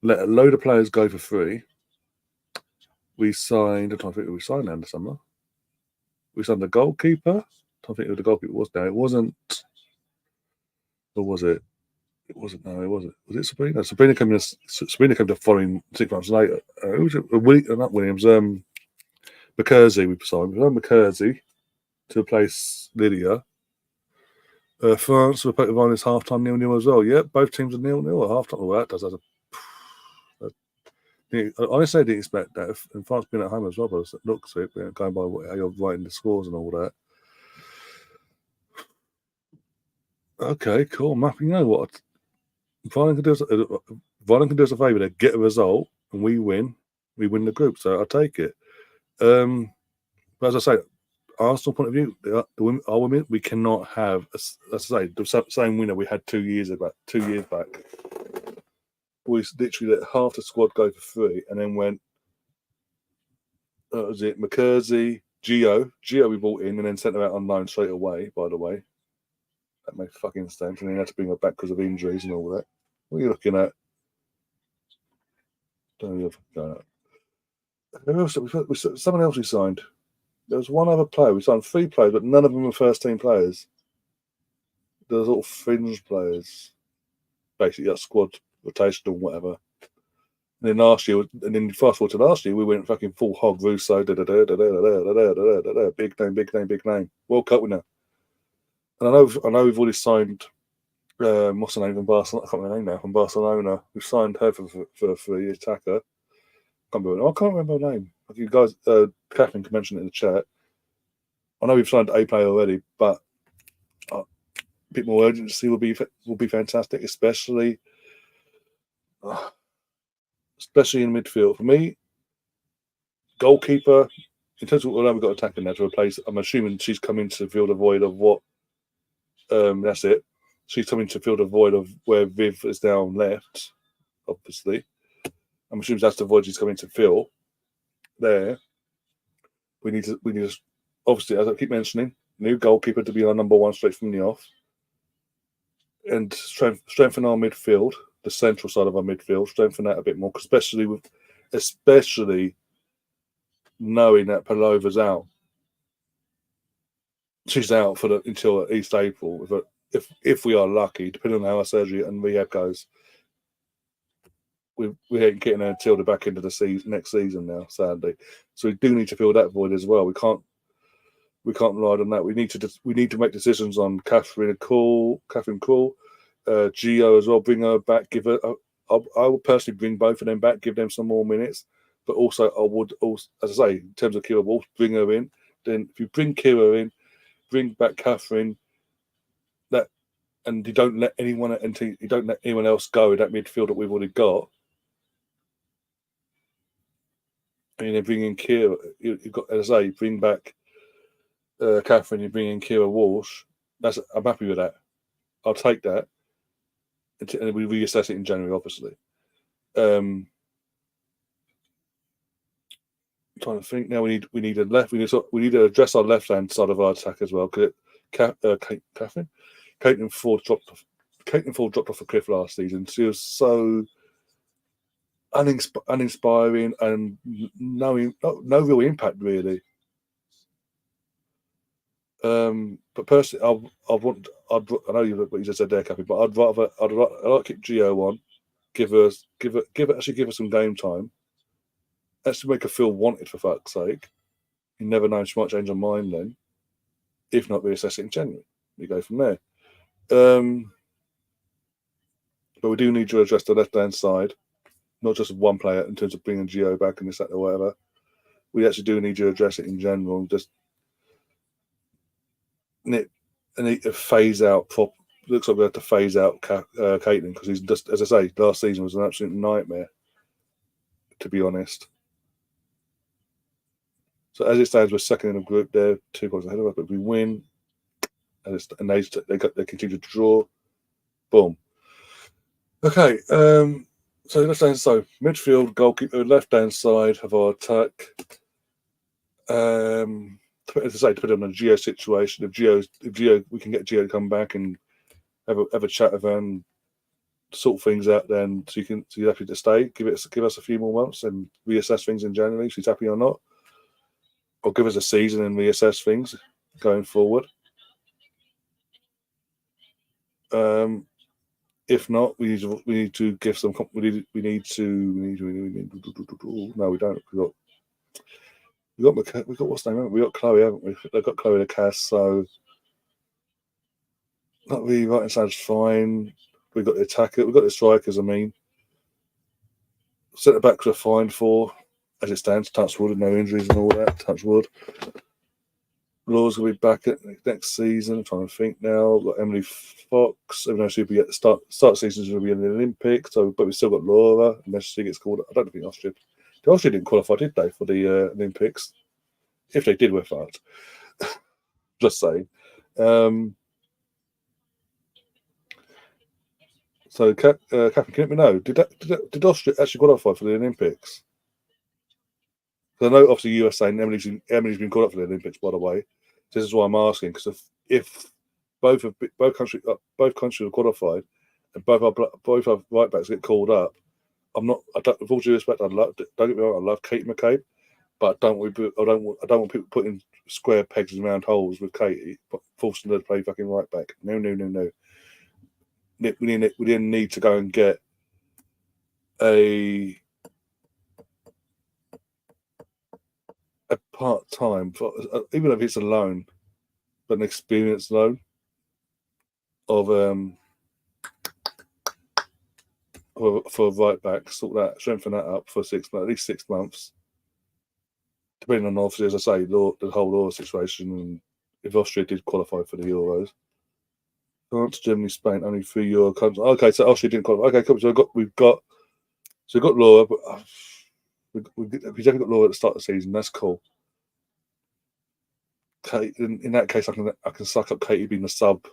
let a load of players go for free. We signed. I'm trying to think who we signed now in the summer. We signed the goalkeeper. I'm trying to think who the goalkeeper was now. It wasn't. Or was it? It wasn't. No, it wasn't. Was it Sabrina? Sabrina came the following 6 months later. Who was it? Not Williams. McKersey. We signed. We signed McKersey to replace Lydia. France were put on this half-time 0-0 as well. Yeah, both teams are 0-0 at half-time. Well, that does. Honestly, I didn't expect that. And France being at home as well, but it looks it, going by how you're writing the scores and all that. Okay, cool. You know what? Violin can do us a favour. They get a result, and we win. We win the group, so I'll take it. But as I say, Arsenal point of view, our women, we cannot have, as I say, the same winner we had 2 years back. 2 years back, we literally let half the squad go for free, and then went. Was it McKersey, Gio we brought in, and then sent her out on loan straight away. By the way, that made fucking sense, and then had to bring her back because of injuries and all that. What are you looking at? Don't know. Who else? Someone else we signed. There was one other player. We signed 3 players, but none of them were first-team players. There was all fringe players, basically that squad rotation or whatever. And then fast forward to last year, we went fucking full hog. Russo, big name, World Cup winner. And I know we've already signed. What's her name from Barcelona? I can't remember her name now. From Barcelona, we've signed her for a 3-year attacker. I can't remember her name. You guys, Catherine can mention it in the chat. I know we've signed a player already, but a bit more urgency will be fantastic, especially in midfield. For me, goalkeeper. In terms of what we've got attacking now to replace, I'm assuming she's coming to fill the void of what. That's it. She's coming to fill the void of where Viv is now left. Obviously, I'm assuming that's the void she's coming to fill. There, we need to obviously, as I keep mentioning, new goalkeeper to be our number 1 straight from the off, and strengthen our midfield, the central side of our midfield, strengthen that a bit more, especially knowing that Pilova's out. She's out until at least April. If we are lucky, depending on how our surgery and rehab goes, we ain't getting her until the back end of the next season now, sadly. So we do need to fill that void as well. We can't rely on that. We need to make decisions on Catherine Krul, Gio as well. Bring her back. I would personally bring both of them back. Give them some more minutes. But also, I would also, as I say, in terms of Kira Wolf, bring her in. Then if you bring Kira in, bring back Catherine. And you don't let anyone else go in that midfield that we've already got. And then bring in Kira. You've got, as I say, bring back Catherine. You bring in Kira Walsh. I'm happy with that. I'll take that. And we reassess it in January, obviously. I'm trying to think now. We need a left. We need to address our left hand side of our attack as well. Because Catherine, Caitlin Ford dropped off a cliff last season. She was so uninspiring and no real impact really. But personally, I know what you just said there, Cappy, but I'd like keep Gio on, give her some game time. Actually make her feel wanted, for fuck's sake. You never know, she might change her mind then. If not, reassess it in January. We go from there. But we do need to address the left-hand side, not just one player in terms of bringing Gio back and this, that, or whatever. We actually do need to address it in general. Just need to phase out. Looks like we have to phase out Caitlin because he's just, as I say, last season was an absolute nightmare, to be honest. So as it stands, we're second in the group. They're 2 points ahead of us, but if we win, and they continue to draw, boom. Okay, so let's say so midfield, goalkeeper, left hand side of our attack. As I say, depending on the Gio situation, if Gio, we can get Gio to come back and have a chat with him, sort things out. Then so you're happy to stay. Give us a few more months and reassess things in January. If she's happy or not, or give us a season and reassess things going forward. If not, we need to give some. No, we don't. We got what's the name? We got Chloe, haven't we? They've got Chloe the cast, so not really right. Sounds fine. We got the attacker. We got the strikers. I mean, centre backs are fine for as it stands. Touch wood, no injuries and all that. Touch wood. Laws will be back at next season. I'm trying to think now. We've got Emily Fox. Even though she'll be at the start season, she'll be in the Olympics. So, but we still got Laura unless she gets called. I don't think Austria. The Austria didn't qualify, did they, for the Olympics? If they did, we're fucked. Just saying. So, Catherine, can you let me know? Did Austria actually qualify for the Olympics? I know, obviously, USA and Emily's been called up for the Olympics, by the way. This is why I'm asking, because if both countries are qualified and both our right backs get called up, with all due respect, don't get me wrong, I love Kate McCabe, but I don't want people putting square pegs in round holes with Katie, but forcing her to play fucking right back. No. We didn't need to go and get a part-time, even if it's a loan, but an experienced loan of for right back, strengthen that up for at least 6 months, depending on, obviously, as I say, the whole law situation, and if Austria did qualify for the Euros. France, Germany, Spain, only 3 Euro countries. Okay, so Austria didn't qualify. Okay, cool. So we've got Laura, but we definitely got Laura at the start of the season. That's cool. Kate, in that case, I can suck up Katie being the sub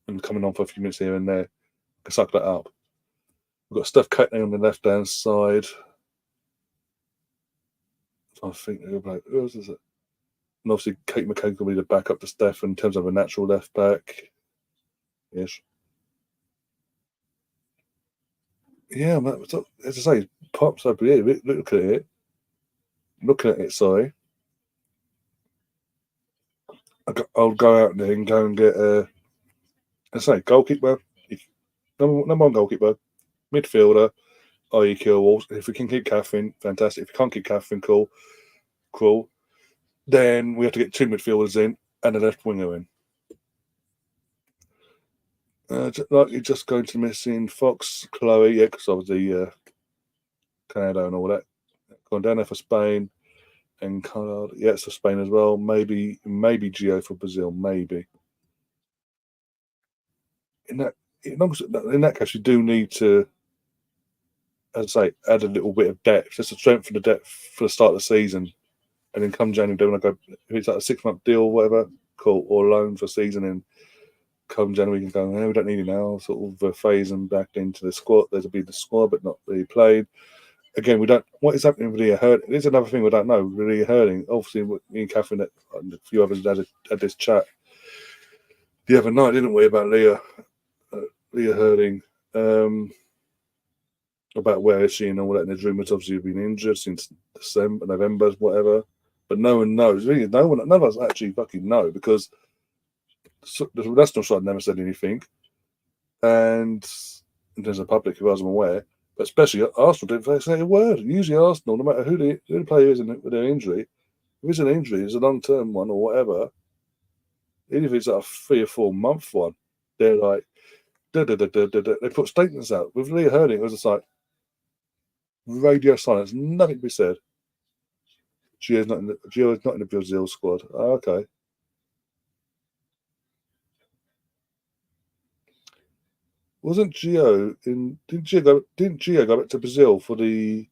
and coming on for a few minutes here and there. I can suck that up. We've got Steph Catley on the left hand side. I think who else is it? And obviously, Kate McCain will be the backup to Steph in terms of a natural left back. Yes. Yeah, as I say, pops over here. Look at it. Looking at it, sorry. I'll go out there and go and get let's say goalkeeper, number one goalkeeper, midfielder, i.e. Kilwalls. If we can keep Catherine, fantastic. If we can't keep Catherine, cool. Then we have to get 2 midfielders in and a left winger in. Likely just going to missing Fox, Chloe, yeah, because obviously Canada and all that. Going down there for Spain and Canada, yeah, it's for Spain as well. Maybe Gio for Brazil, maybe. In that case, we do need to, as I say, add a little bit of depth, just to strengthen the depth for the start of the season. And then come January, when I go, if it's like a 6-month deal or whatever, cool, or loan for season, and come January, we can go, we don't need it now, sort of phase them back into the squad. There'll be the squad, but not really played. Again, we don't, what is happening with Leah Herding? There's another thing we don't know. Leah Herding, obviously, me and Catherine and a few others had this chat the other night, didn't we, about Leah Herding, about where is she and all that. And there's rumours, obviously, have been injured since November, whatever. But no one knows. Really, none of us actually fucking know, because the national side never said anything. And in terms of public, who I'm aware, but especially Arsenal didn't say a word. Usually Arsenal, no matter who the player is with their injury, if it's an injury, it's a long-term one or whatever, even if it's like a 3 or 4 month one, they're like, They put statements out. We've really heard it. It was just like radio silence, nothing to be said. Gio's not in the Brazil squad. Oh, okay. Wasn't Gio in? Didn't Gio go back to Brazil for the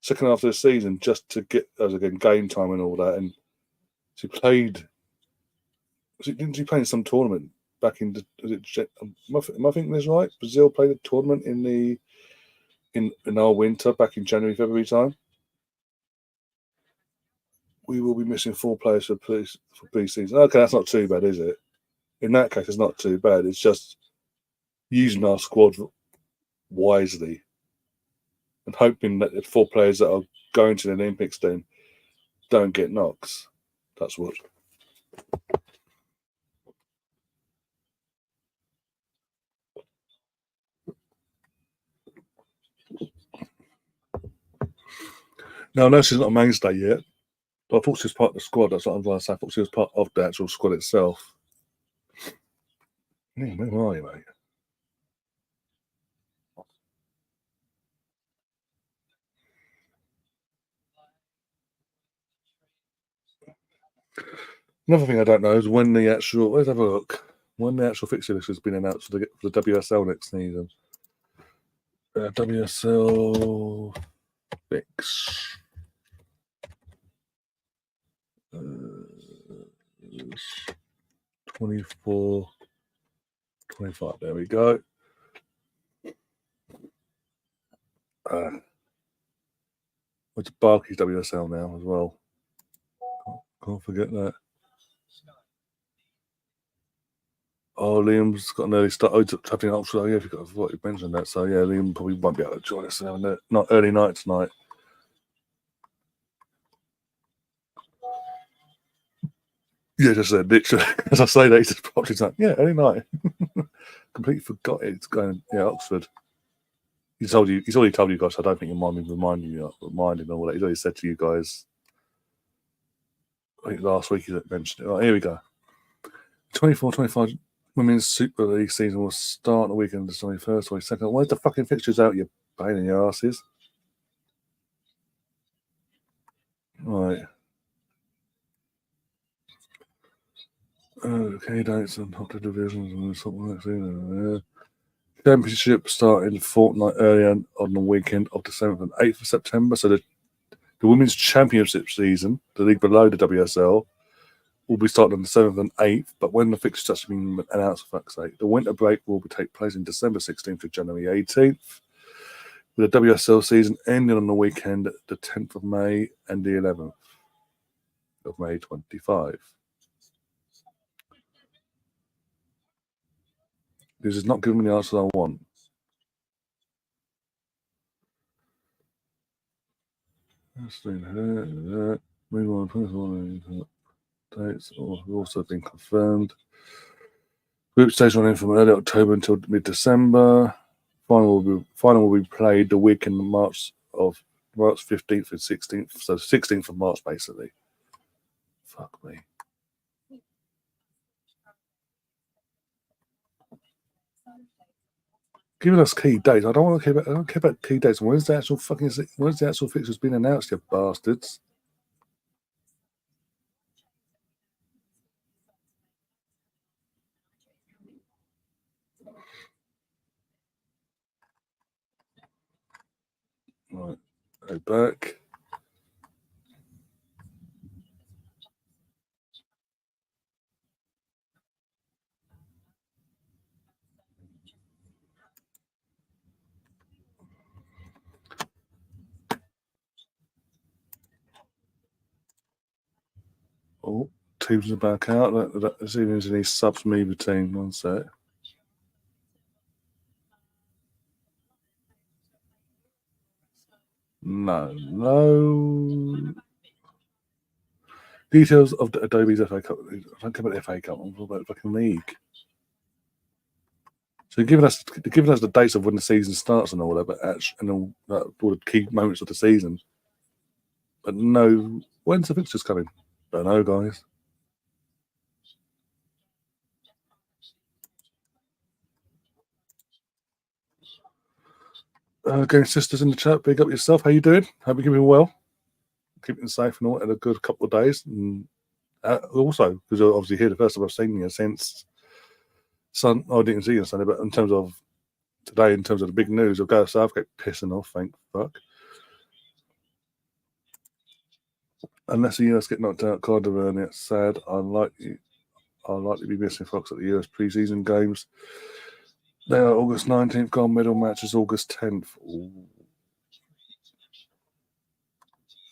second half of the season just to get again game time and all that? And she played. Didn't she play in some tournament back in? Am I thinking this right? Brazil played a tournament in our winter back in January, February time. We will be missing 4 players for pre-season. Okay, that's not too bad, is it? In that case, it's not too bad. It's just using our squad wisely and hoping that the 4 players that are going to the Olympics then don't get knocks. That's what. No, no, she's not a mainstay yet. But I thought she was part of the squad. That's what I'm trying to say. I thought she was part of the actual squad itself. Yeah, where are you, mate? Another thing I don't know is when the actual. Let's have a look. When the actual fixture list has been announced for the WSL next season. WSL fix. 24, 25. There we go. It's Barkley's WSL now as well. Can't forget that. Oh, Liam's got an early start. Oh, it's happening ultra. Yeah, I forgot you mentioned that. So yeah, Liam probably won't be able to join us not early night tonight. Yeah, just literally. As I say that, he's just popped his like, yeah, early night. Completely forgot it's going. Yeah, Oxford. He's already told you guys. I don't think you mind me reminding all that. He's already said to you guys. I think last week he mentioned it. Right, here we go. 24-25 Women's Super League season will start the weekend of the 21st or 22nd. Where's the fucking fixtures out, you pain in your asses? Right. Okay, dates and top divisions and something like that. Championship starting fortnight earlier on the weekend of the 7th and 8th of September. So the Women's Championship season, the league below the WSL, will be starting on the 7th and 8th. But when the fixtures actually been announced, for fuck's sake, the winter break will take place in December 16th to January 18th. With the WSL season ending on the weekend, the 10th of May and the 11th of May 25. This is not giving me the answer I want. Dates have also been confirmed. Group stage running from early October until mid-December. Final will be played the weekend of March 15th and 16th. So 16th of March, basically. Fuck me. Giving us key dates. I don't care about key dates. When's the actual fixtures been announced, you bastards? Right. Go back. Oh, teams are back out. Let's see if there's any subs from either team. One sec. No. Details of the Adobe's FA Cup. I don't care about the FA Cup. I'm talking about the fucking league. So they're giving us the dates of when the season starts and all that, but and all the key moments of the season. But no, when's the fixtures coming? Don't know, guys. Game sisters in the chat, big up yourself. How you doing? Hope you're keeping well, keeping safe and all. Had a good couple of days, and also because you're obviously here the first time I've seen you since I didn't see you on Sunday, but in terms of today, in terms of the big news of Gareth Southgate pissing off, thank fuck. Unless the US get knocked out, Cardiff, and it's sad. I'd likely be missing Fox at the US pre-season games. They are August 19th. Gold medal match is August 10th. Ooh.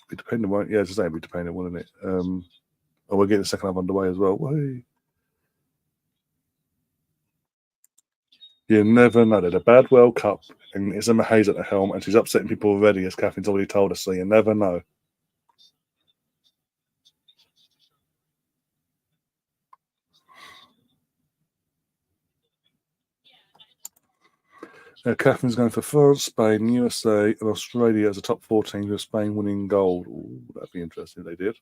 Be dependent, won't? Yeah, it's be dependent, wouldn't it? We're getting the second half underway as well. Whee. You never know. There's a bad World Cup, and it's Emma Hayes at the helm, and she's upsetting people already, as Catherine's already told us. So you never know. Catherine's going for France, Spain, USA, and Australia as a top 4 teams, with Spain winning gold. Ooh, that'd be interesting if they did.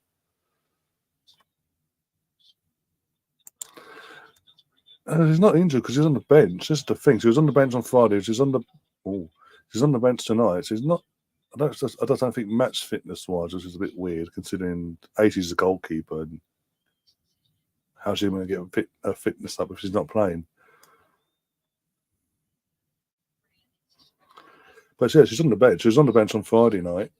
She's not injured because she's on the bench. This is the thing. She was on the bench on Friday. She's on the bench tonight. She's not. I don't think match fitness wise, which is a bit weird considering she's a goalkeeper and how's she going to get her fitness up if she's not playing? But yeah, she's on the bench. She was on the bench on Friday night,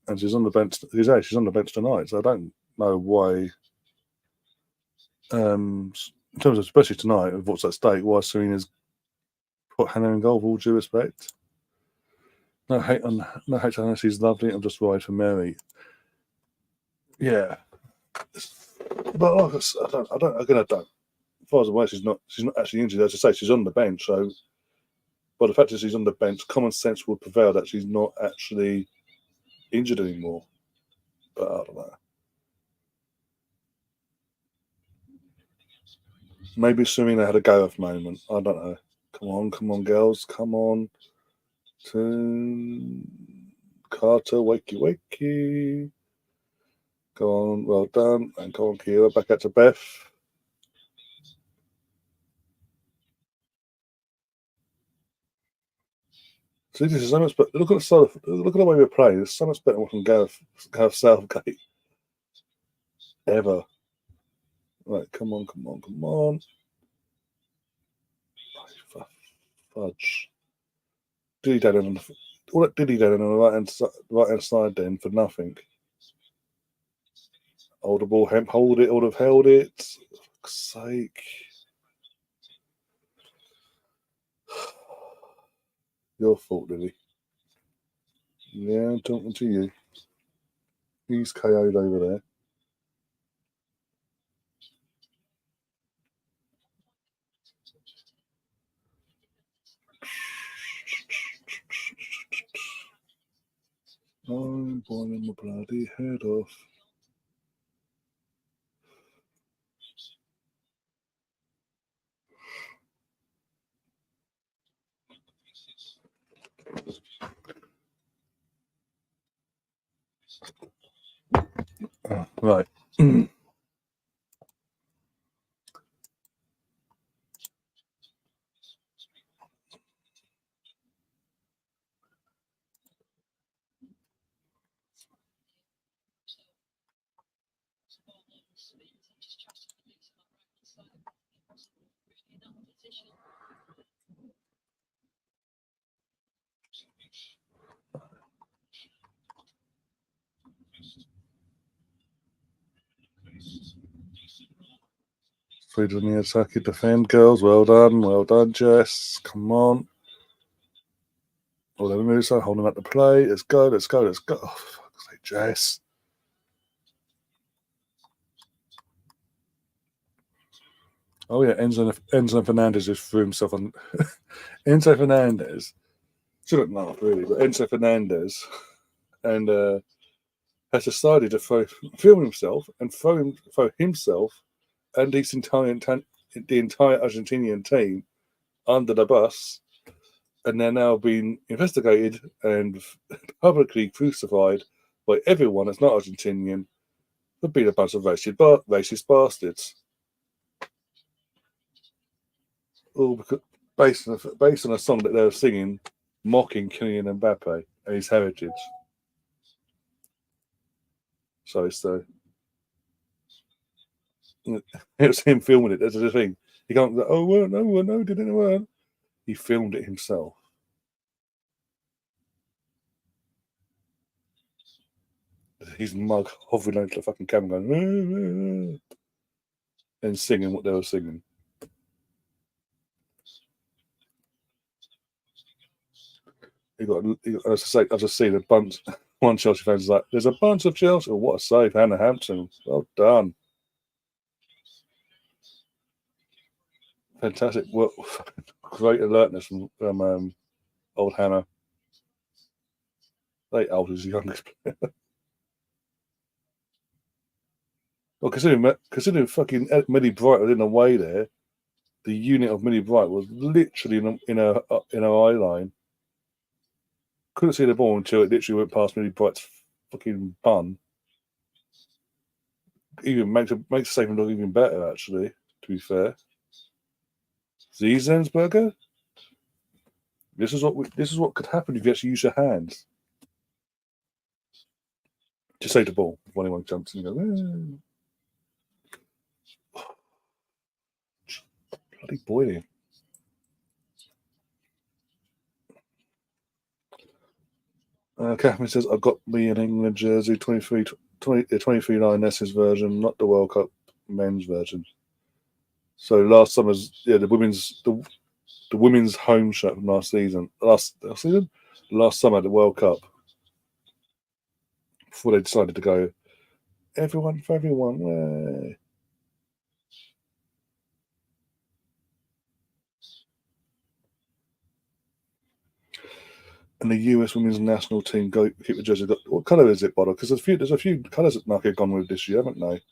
and she's on the bench. She's on the bench tonight. So I don't know why. In terms of especially tonight, of what's at stake, why Serena's put Hannah in goal. With all due respect, no hate on Hannah. She's lovely. I'm just worried for Mary. Yeah, but like I don't. As far as I'm aware, she's not actually injured. As I say, she's on the bench. So, but the fact that she's on the bench, common sense would prevail that she's not actually injured anymore. But I don't know. Maybe Serena had a Gareth moment. I don't know. Come on, girls. Come on. To Carter, wakey. Go on, well done. And go on, Kira. Back out to Beth. See, this is so much better. Look at the way we're playing. It's so much better than Gareth Southgate. Ever. Right, come on. Fudge. Diddy Dad on all that Diddy Dad on the right hand side then for nothing. Hold the ball, hold it, would have held it. For fuck's sake. Your fault, Lily. Yeah, I'm talking to you. He's KO'd over there. I'm boiling my bloody head off. Right. Freedom Miyazaki defend, girls. Well done, Jess. Come on. All the moves are holding up the play. Let's go. Oh, fuck's sake, Jess. Oh yeah, Enzo Fernandez just threw himself on. Enzo Fernandez shouldn't laugh really, but Enzo Fernandez and has decided to film himself and throw himself and the entire Argentinian team under the bus, and they're now being investigated and publicly crucified by everyone that's not Argentinian for being a bunch of racist bastards. All because based on a song that they were singing mocking Kylian Mbappe and his heritage. So it's it was him filming it. That's the thing. He can't go, oh, no, didn't work. He filmed it himself. His mug hovering over the fucking camera going, and singing what they were singing. As I just seen a bunch. One Chelsea fans is like, there's a bunch of Chelsea. Oh, what a save, Hannah Hampton. Well done. Fantastic work. Great alertness from old Hannah. Late old is the youngest player. Well, considering fucking Millie Bright was in the way there, the unit of Millie Bright was literally in her eye line. Couldn't see the ball until it literally went past Millie Bright's fucking bun. Even makes the saving look even better, actually, to be fair. Ziesensberger? This is what could happen if you actually use your hands. Just save the ball if anyone jumps and you go, bloody boiling. Catherine says, I've got me an England jersey, 23 Ness's version, not the World Cup men's version. So last summer's, the women's home shirt from last season. Last summer at the World Cup, before they decided to go, everyone for everyone. Yay. And the US women's national team goalkeeper jersey. What colour is it, Bodo? Because there's a few colours that Nike have gone with this year, haven't they?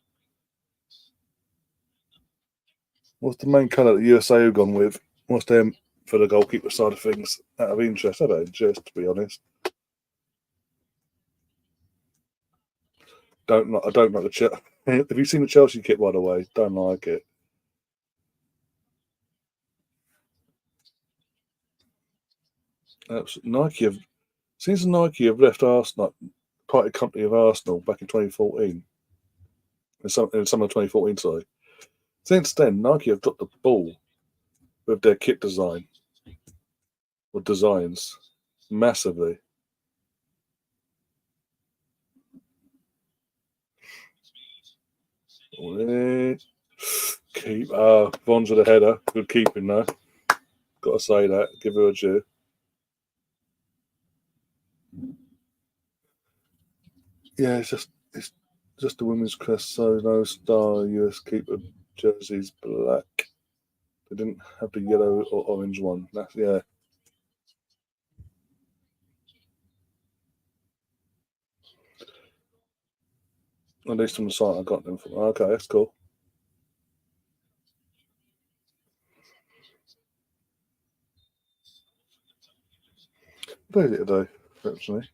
What's the main colour that USA have gone with? What's them for the goalkeeper side of things? Out of interest, I don't just to be honest. I don't like the Chelsea. Have you seen the Chelsea kit, by the way? Don't like it. Nike have since Nike have left Arsenal, party company of Arsenal back in 2014. In summer of 2014, sorry. Since then, Nike have dropped the ball with their kit design or designs massively. Von's with a header. Good keeping though. Got to say that. Give her a due. Yeah, it's just the women's crest. So no star US keeper jerseys black. They didn't have the yellow or orange one. That's yeah. At least from the site I got them from. Okay, that's cool. What is it today? Actually,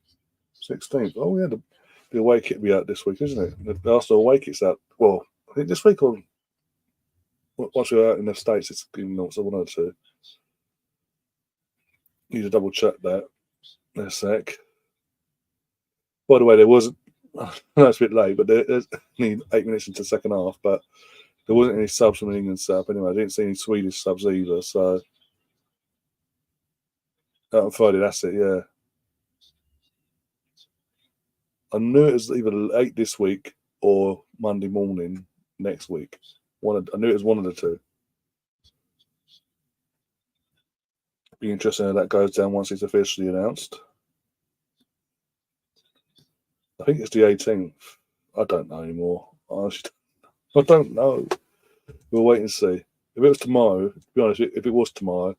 16th. Oh yeah, the away kit will be out this week, isn't it? The Arsenal away kit's out. Well, I think this week or once we're out in the States, it's even not so one or two. Need to double check that in a sec. By the way, there wasn't. I know it's a bit late, but there's only 8 minutes into the second half. But there wasn't any subs from England sub anyway. I didn't see any Swedish subs either. So on Friday, that's it. Yeah, I knew it was either late this week or Monday morning next week. I knew it was one of the two. Be interesting how that goes down once it's officially announced. I think it's the 18th. I don't know anymore. I don't know. We'll wait and see. If it was tomorrow, to be honest, if it was tomorrow,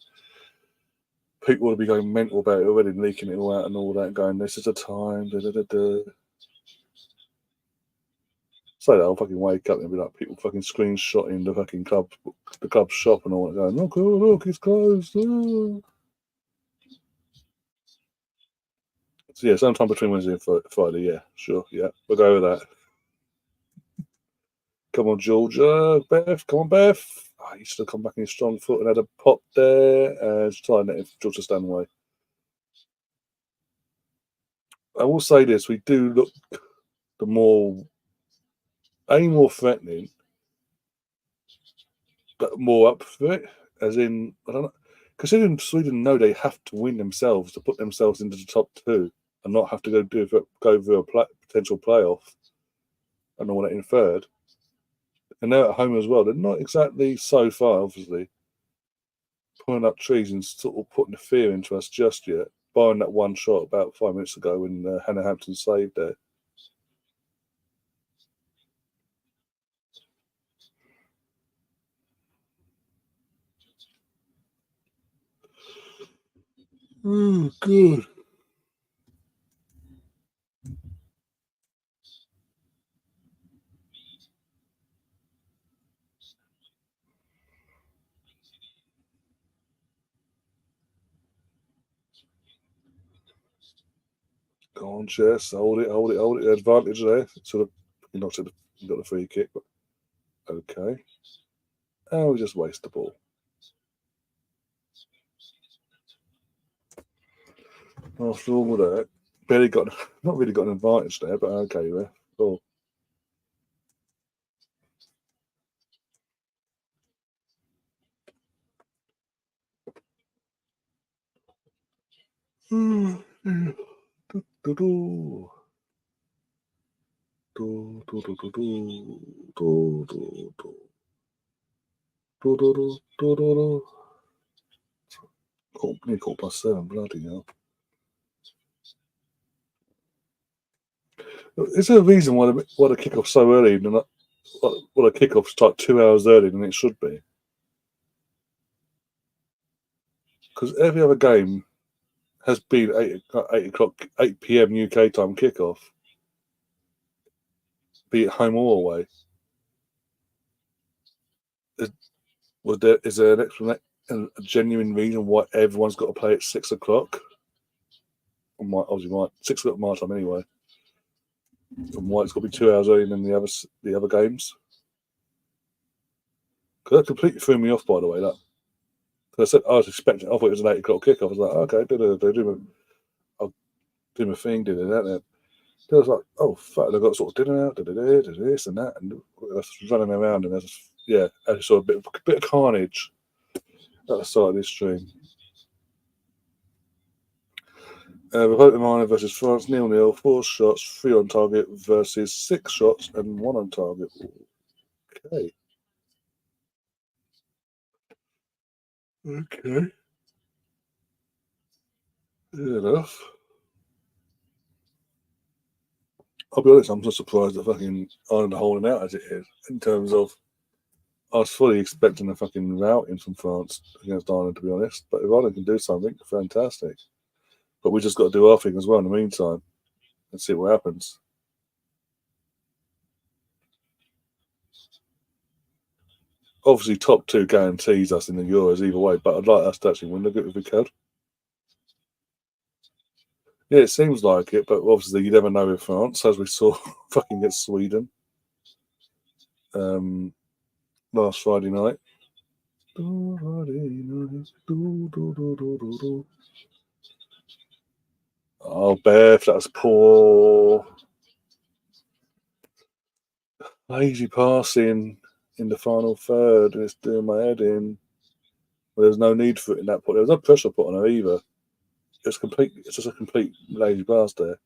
people would be going mental about it already, leaking it all out and all that, going, this is the time, da da da da. So that I'll fucking wake up and be like people fucking screenshotting the fucking club shop and all that, going, look, it's closed. Oh. So yeah, sometime between Wednesday and Friday, yeah, sure, yeah, we'll go with that. Come on, Georgia, Beth, come on, Beth. Oh, you still come back in your strong foot and had a pop there, and try and let Georgia stand away. I will say this: we do look the more threatening, but more up for it. As in, I don't know, considering Sweden know they have to win themselves to put themselves into the top two and not have to go through a potential playoff and all that in third. And they're at home as well. They're not exactly so far, obviously, pulling up trees and sort of putting the fear into us just yet. Barring that one shot about 5 minutes ago when Hannah Hampton saved there. Oh, good. Go on, Chess. Hold it, hold it, hold it. Advantage there. Sort of, you got the free kick, but okay. Oh, we just waste the ball. After all that, barely got, not really got an advantage there, but okay, there. Cool. Nearly caught by seven, bloody hell. Is there a reason why the kickoff's so early? And why the kickoff's like 2 hours earlier than it should be? Because every other game has been 8 o'clock, 8 p.m. UK time kickoff, be it home or away. Is there an explanation, a genuine reason why everyone's got to play at 6 o'clock? Obviously, 6 o'clock my time anyway. And why it's got to be 2 hours earlier than the other games? Because that completely threw me off, by the way. That because I was expecting, I thought it was an 8 o'clock kickoff. I was like, okay, I'll do my thing, do that. Then I was like, oh fuck, they've got sort of dinner out, do this and that, and I was running around, and I just saw a bit of carnage at the start of this stream. Republic Minor versus France, 0-0, 4 shots, 3 on target versus 6 shots and 1 on target. Okay. Okay. Good enough. I'll be honest, I'm not surprised that fucking Ireland are holding out as it is, in terms of I was fully expecting a fucking routing from France against Ireland, to be honest. But if Ireland can do something, fantastic. But we just got to do our thing as well in the meantime and see what happens. Obviously, top two guarantees us in the Euros either way, but I'd like us to actually win the group if we could. Yeah, it seems like it, but obviously you never know with France, as we saw fucking get Sweden last Friday night. Oh, Beth, that was poor. Lazy passing in the final third, and it's doing my head in. Well, there's no need for it in that point. There was no pressure put on her either. It's just a complete lazy pass there.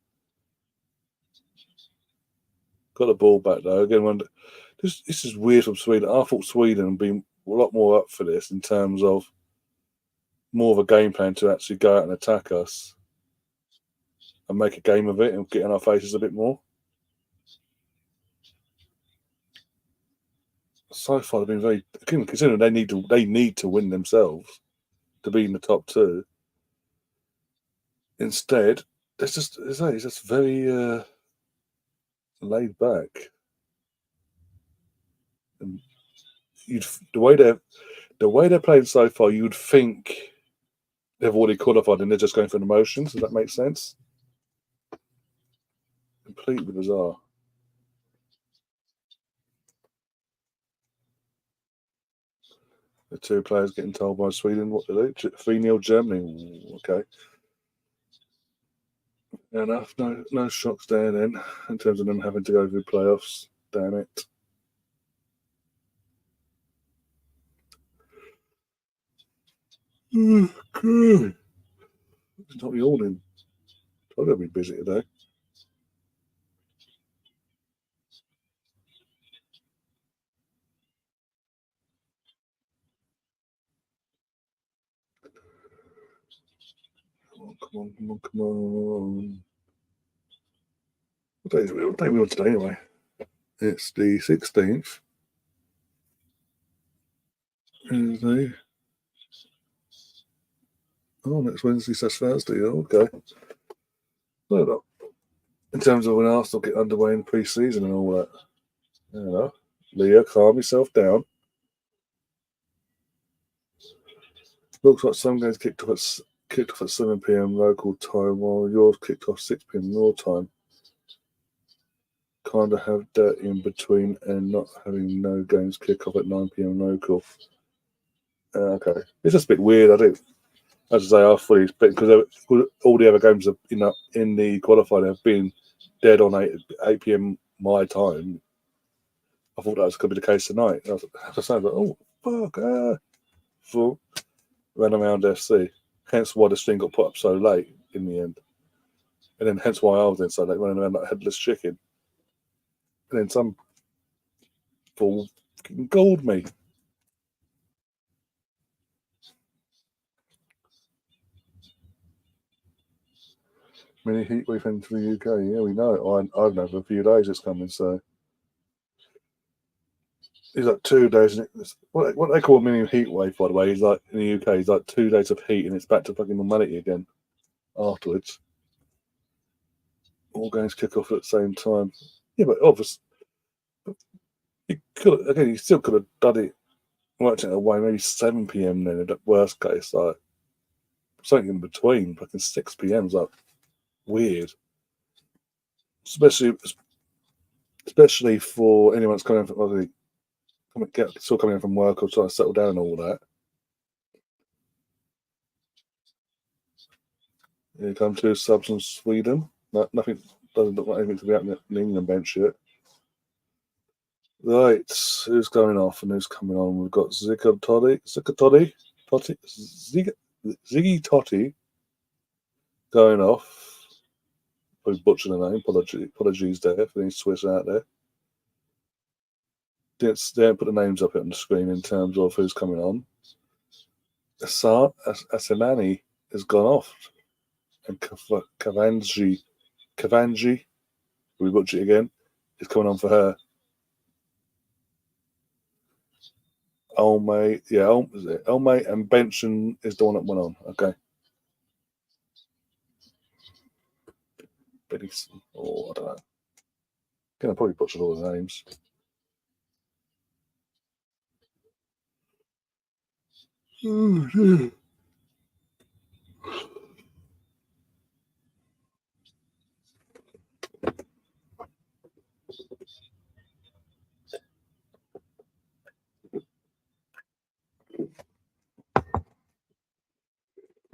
Got the ball back though. Again, this is weird from Sweden. I thought Sweden would be a lot more up for this in terms of more of a game plan to actually go out and attack us and make a game of it and get in our faces a bit more. So far, they've been very considering they need to win themselves to be in the top two. Instead, it's just very laid back. And the way they're playing so far, you'd think they've already qualified and they're just going for the motions. Does that make sense? Completely bizarre. The two players getting told by Sweden what to do. 3-0 Germany. Okay. Fair enough. No shocks there then, in terms of them having to go through playoffs. Damn it. Good. It's not yawning. I'm going to be busy today. Come on. What day are we on today anyway? It's the 16th. Wednesday. Oh, next Wednesday, so Thursday. Oh, okay. So, in terms of when Arsenal get underway in pre-season and all that. You know, Leah, calm yourself down. Looks like some games kicked off at 7 p.m. local time, while yours kicked off 6 p.m. your time. Kind of have that in between and not having no games kick off at 9 p.m. local. Okay, it's just a bit weird. I do, as I say, I fully expect because all the other games have, in the qualifying have been dead on 8 p.m. my time. I thought that was going to be the case tonight. I was like, oh fuck, for ran around FC. Hence why this thing got put up so late in the end. And then hence why I was in so late running around like headless chicken. And then some fool gold me. Mini heat wave into the UK. Yeah, we know it. I've known for a few days it's coming, so he's like 2 days. What they call a mini heat wave, by the way, he's like in the UK, he's like 2 days of heat and it's back to fucking normality again afterwards. All games kick off at the same time. Yeah, but obviously, you still could have done it, worked it away, maybe 7 p.m. then, at worst case, like something in between, fucking 6 p.m.'s like weird. Especially for anyone that's coming from, still coming in from work or trying to settle down and all that. You come to subs from Sweden. Nothing doesn't look like anything to be happening in England bench yet. Right, who's going off and who's coming on? We've got Ziggy Totti going off. Probably butchered the name. Apologies there for any Swiss out there. They don't put the names up on the screen in terms of who's coming on. Asenani has gone off, and Kavanji, we butcher it again, is coming on for her. Elmay and Benson is the one that went on. Okay. Benson, I don't know. Gonna probably butcher all the names.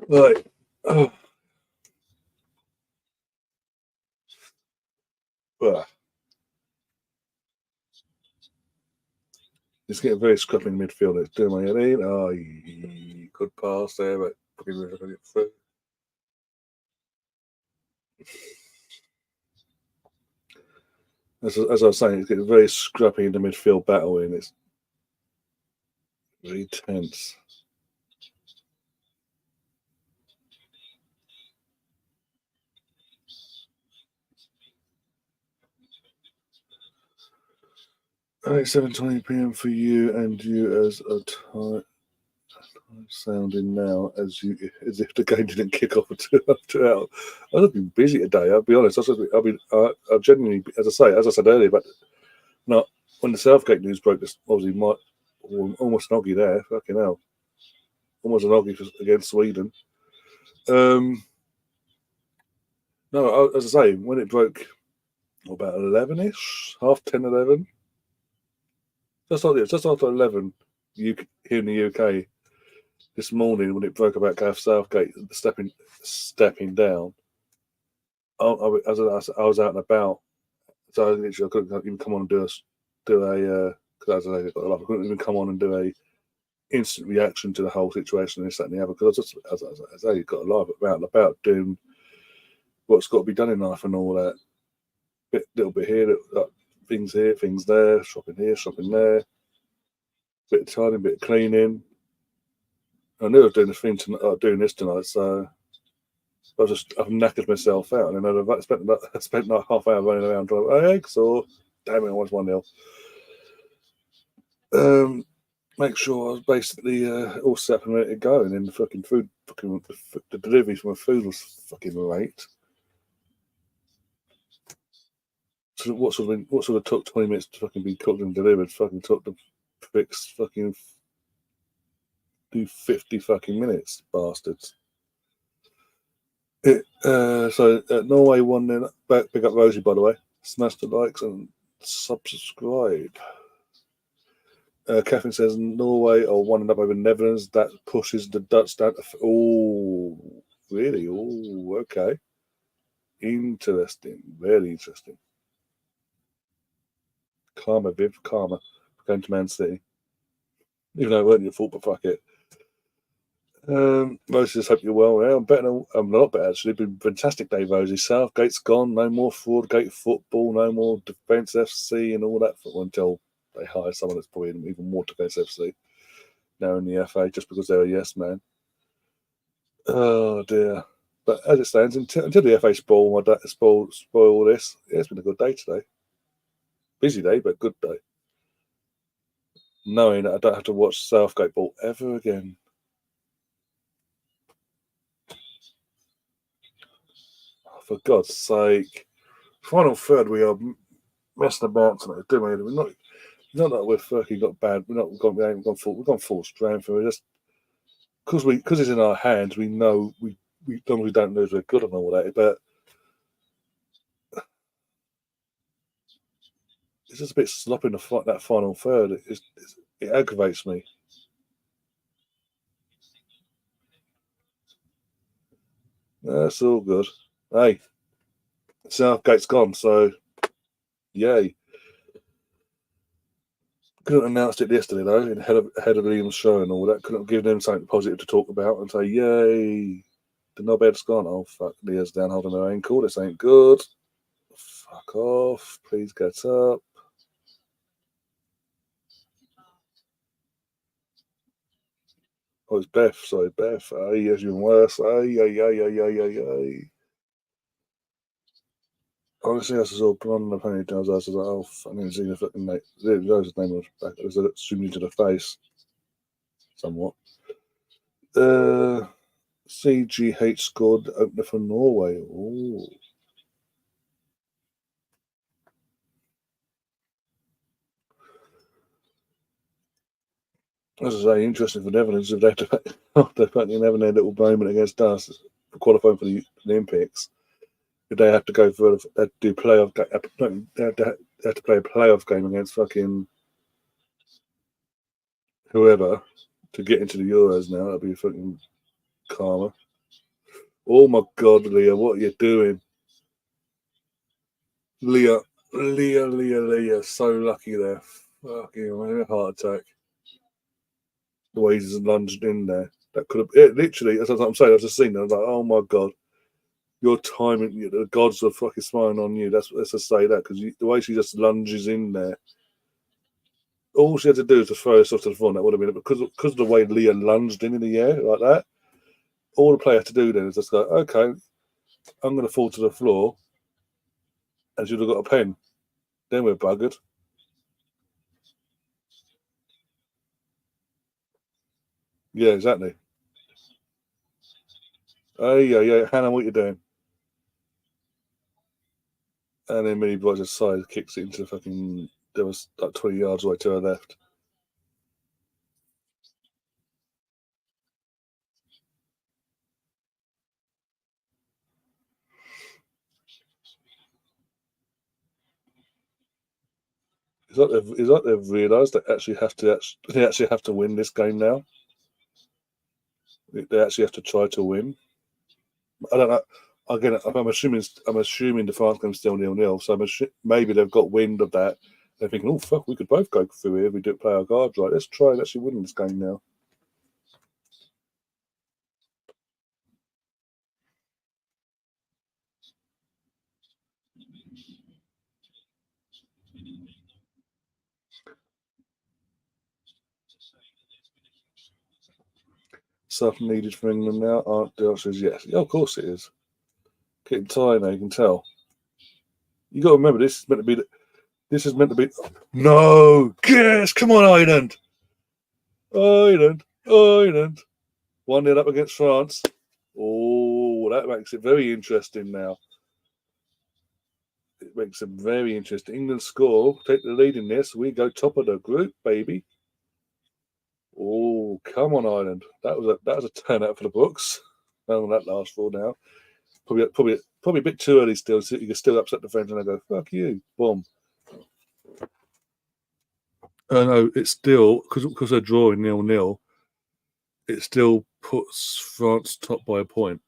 Right. Oh. It's getting very scrappy in midfield. It's doing my head in. Oh, good pass there, but through. As I was saying, it's getting very scrappy in the midfield battle, and it's very tense. Alright, 7:20 p.m. for you, and you as a time sounding now as if the game didn't kick off until out. I've been busy today. I'll be honest. I've genuinely, as I said earlier, but not when the Southgate news broke. This obviously almost an oggy there. Fucking hell, almost an oggy against Sweden. No, as I say, when it broke about 11ish, half 10, 11. Just after 11, here in the UK this morning when it broke about Gareth Southgate stepping down. I was out and about, so literally I couldn't even come on and do a because I couldn't even come on and do a instant reaction to the whole situation and this, that, and the other. Because I was just, as I say, got a life out and about doing what's got to be done in life and all that. Little bit here, things here, things there, shopping here, shopping there, bit of tidying, bit of cleaning. I knew I was doing doing this tonight, so I've knackered myself out, and then I spent like half hour running around trying to eggs or damn it, I was 1-0. Make sure I was basically all set and ready to go, and then the fucking food, the delivery from the food was fucking late. So what sort of took 20 minutes to fucking be cooked and delivered? Fucking took the fix fucking do 50 fucking minutes, bastards. So Norway won. Then pick up Rosie, by the way. Smash the likes and subscribe. Catherine says Norway are 1-0 over Netherlands. That pushes the Dutch down. Oh, really? Oh, okay. Interesting. Very interesting. Karma, Viv. Karma. Going to Man City. Even though it weren't your fault, but fuck it. Rosie, hope you're well. Yeah, I'm better. I'm a lot better actually. Been a fantastic day, Rosie. Southgate's gone. No more Fraudgate football. No more Defence FC and all that football until they hire someone that's probably even more Defence FC now in the FA just because they're a yes man. Oh dear. But as it stands, until the FA spoil all this, yeah, it's been a good day today. Busy day, but good day. Knowing that I don't have to watch Southgate ball ever again. For God's sake. Final third, we are messing about tonight, do we? We're not that we've fucking got bad. We've gone full strength. We're just because it's in our hands. We know we as long as we don't lose, we're good and all that. But it's just a bit sloppy in that final third. It aggravates me. That's all good. Hey, Southgate's gone, so yay. Couldn't have announced it yesterday though, ahead of Liam's show and all that. Couldn't have given them something positive to talk about and say, yay, the knobhead's gone. Oh fuck, Leah's down holding her ankle. This ain't good. Fuck off. Please get up. Oh, it's Beth. Sorry, Beth. Ay, it's even worse. Ay. Honestly, this is all blonde and a ponytail. I was like, oh, I didn't see the fucking mate. There's his name was back. It was zoomed into the face somewhat. CGH scored the opener for Norway. Oh. As I say, interesting for Netherlands if they have to after fucking having their little moment against us for qualifying for the Olympics. If they have to go further, they have to do playoff. They have to play a playoff game against fucking whoever to get into the Euros. Now that'll be fucking karma. Oh my God, Leah, what are you doing? Leah, so lucky there. Fucking heart attack. The way he's lunged in there. That could have literally, as I'm saying, I was just seeing that. I was like, oh my God, your timing, the gods are fucking smiling on you. Let's just say that because the way she just lunges in there. All she had to do is to throw herself to the floor, and that would have been it. Because of the way Leah lunged in the air like that, all the player had to do then is just go, okay, I'm going to fall to the floor, and she'd have got a pen. Then we're buggered. Yeah, exactly. Yeah, Hannah, what you doing? And then Millie Boy just side kicks it into the fucking. There was like 20 yards away to her left. It's like they've realised they actually have to win this game now. They actually have to try to win. I don't know. again, I'm assuming the France game's still 0-0. So maybe they've got wind of that. They're thinking, oh fuck, we could both go through here if we do play our cards right. Let's try and actually win this game now. Something needed for England now. The answer is yes. Yeah, of course it is. Getting tired now, you can tell. You got to remember, this is meant to be. This is meant to be. No, yes, come on, Ireland, Ireland, Ireland. 1-0 up against France. Oh, that makes it very interesting now. It makes it very interesting. England score, take the lead in this. We go top of the group, baby. Oh, come on, Ireland. That was a turnout for the books. How long that lasts for now? Probably a bit too early still. So you can still upset the French and they go, fuck you. Boom. No, it's still, because they're drawing 0-0, it still puts France top by a point.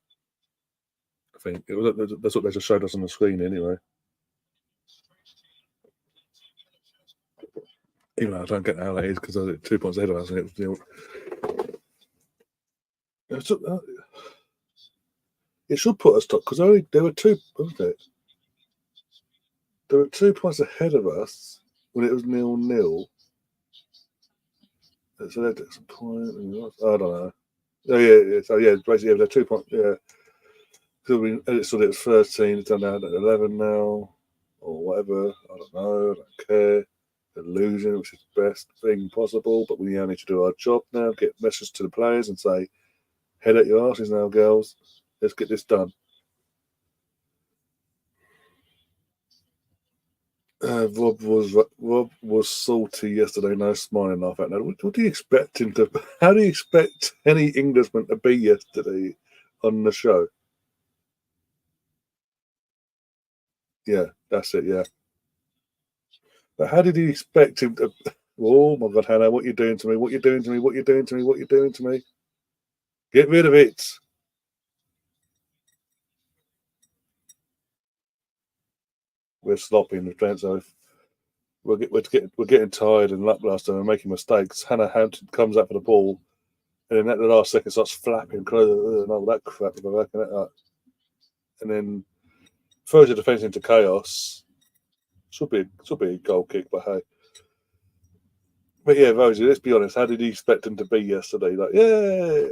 I think that's what they just showed us on the screen anyway. Even though I don't get how that is because they're 2 points ahead of us. And it should put us top because there were two, wasn't it? There were 2 points ahead of us when it was 0-0. So that's a point. I don't know. Oh yeah. So yeah, basically they're 2 points. Yeah. So it was 13. It's done now at 11 now, or whatever. I don't know. I don't care. They're losing, which is the best thing possible. But we now need to do our job now. Get messages to the players and say, "Head at your asses now, girls. Let's get this done." Rob was salty yesterday. No smiling off at that. What do you expect him to? How do you expect any Englishman to be yesterday on the show? Yeah, that's it. Yeah, but how did he expect him to? Oh my God, Hannah, what you doing to me? What you doing to me? What you doing to me? What you doing to me? Get rid of it. We're sloppy in the defence. So we're getting tired and lackluster and making mistakes. Hannah Hampton comes up for the ball, and then at the last second starts flapping, and all that crap. And then throws the defence into chaos. Should be a goal kick, but hey. But yeah, Rosie, let's be honest. How did he expect him to be yesterday? Like, yeah,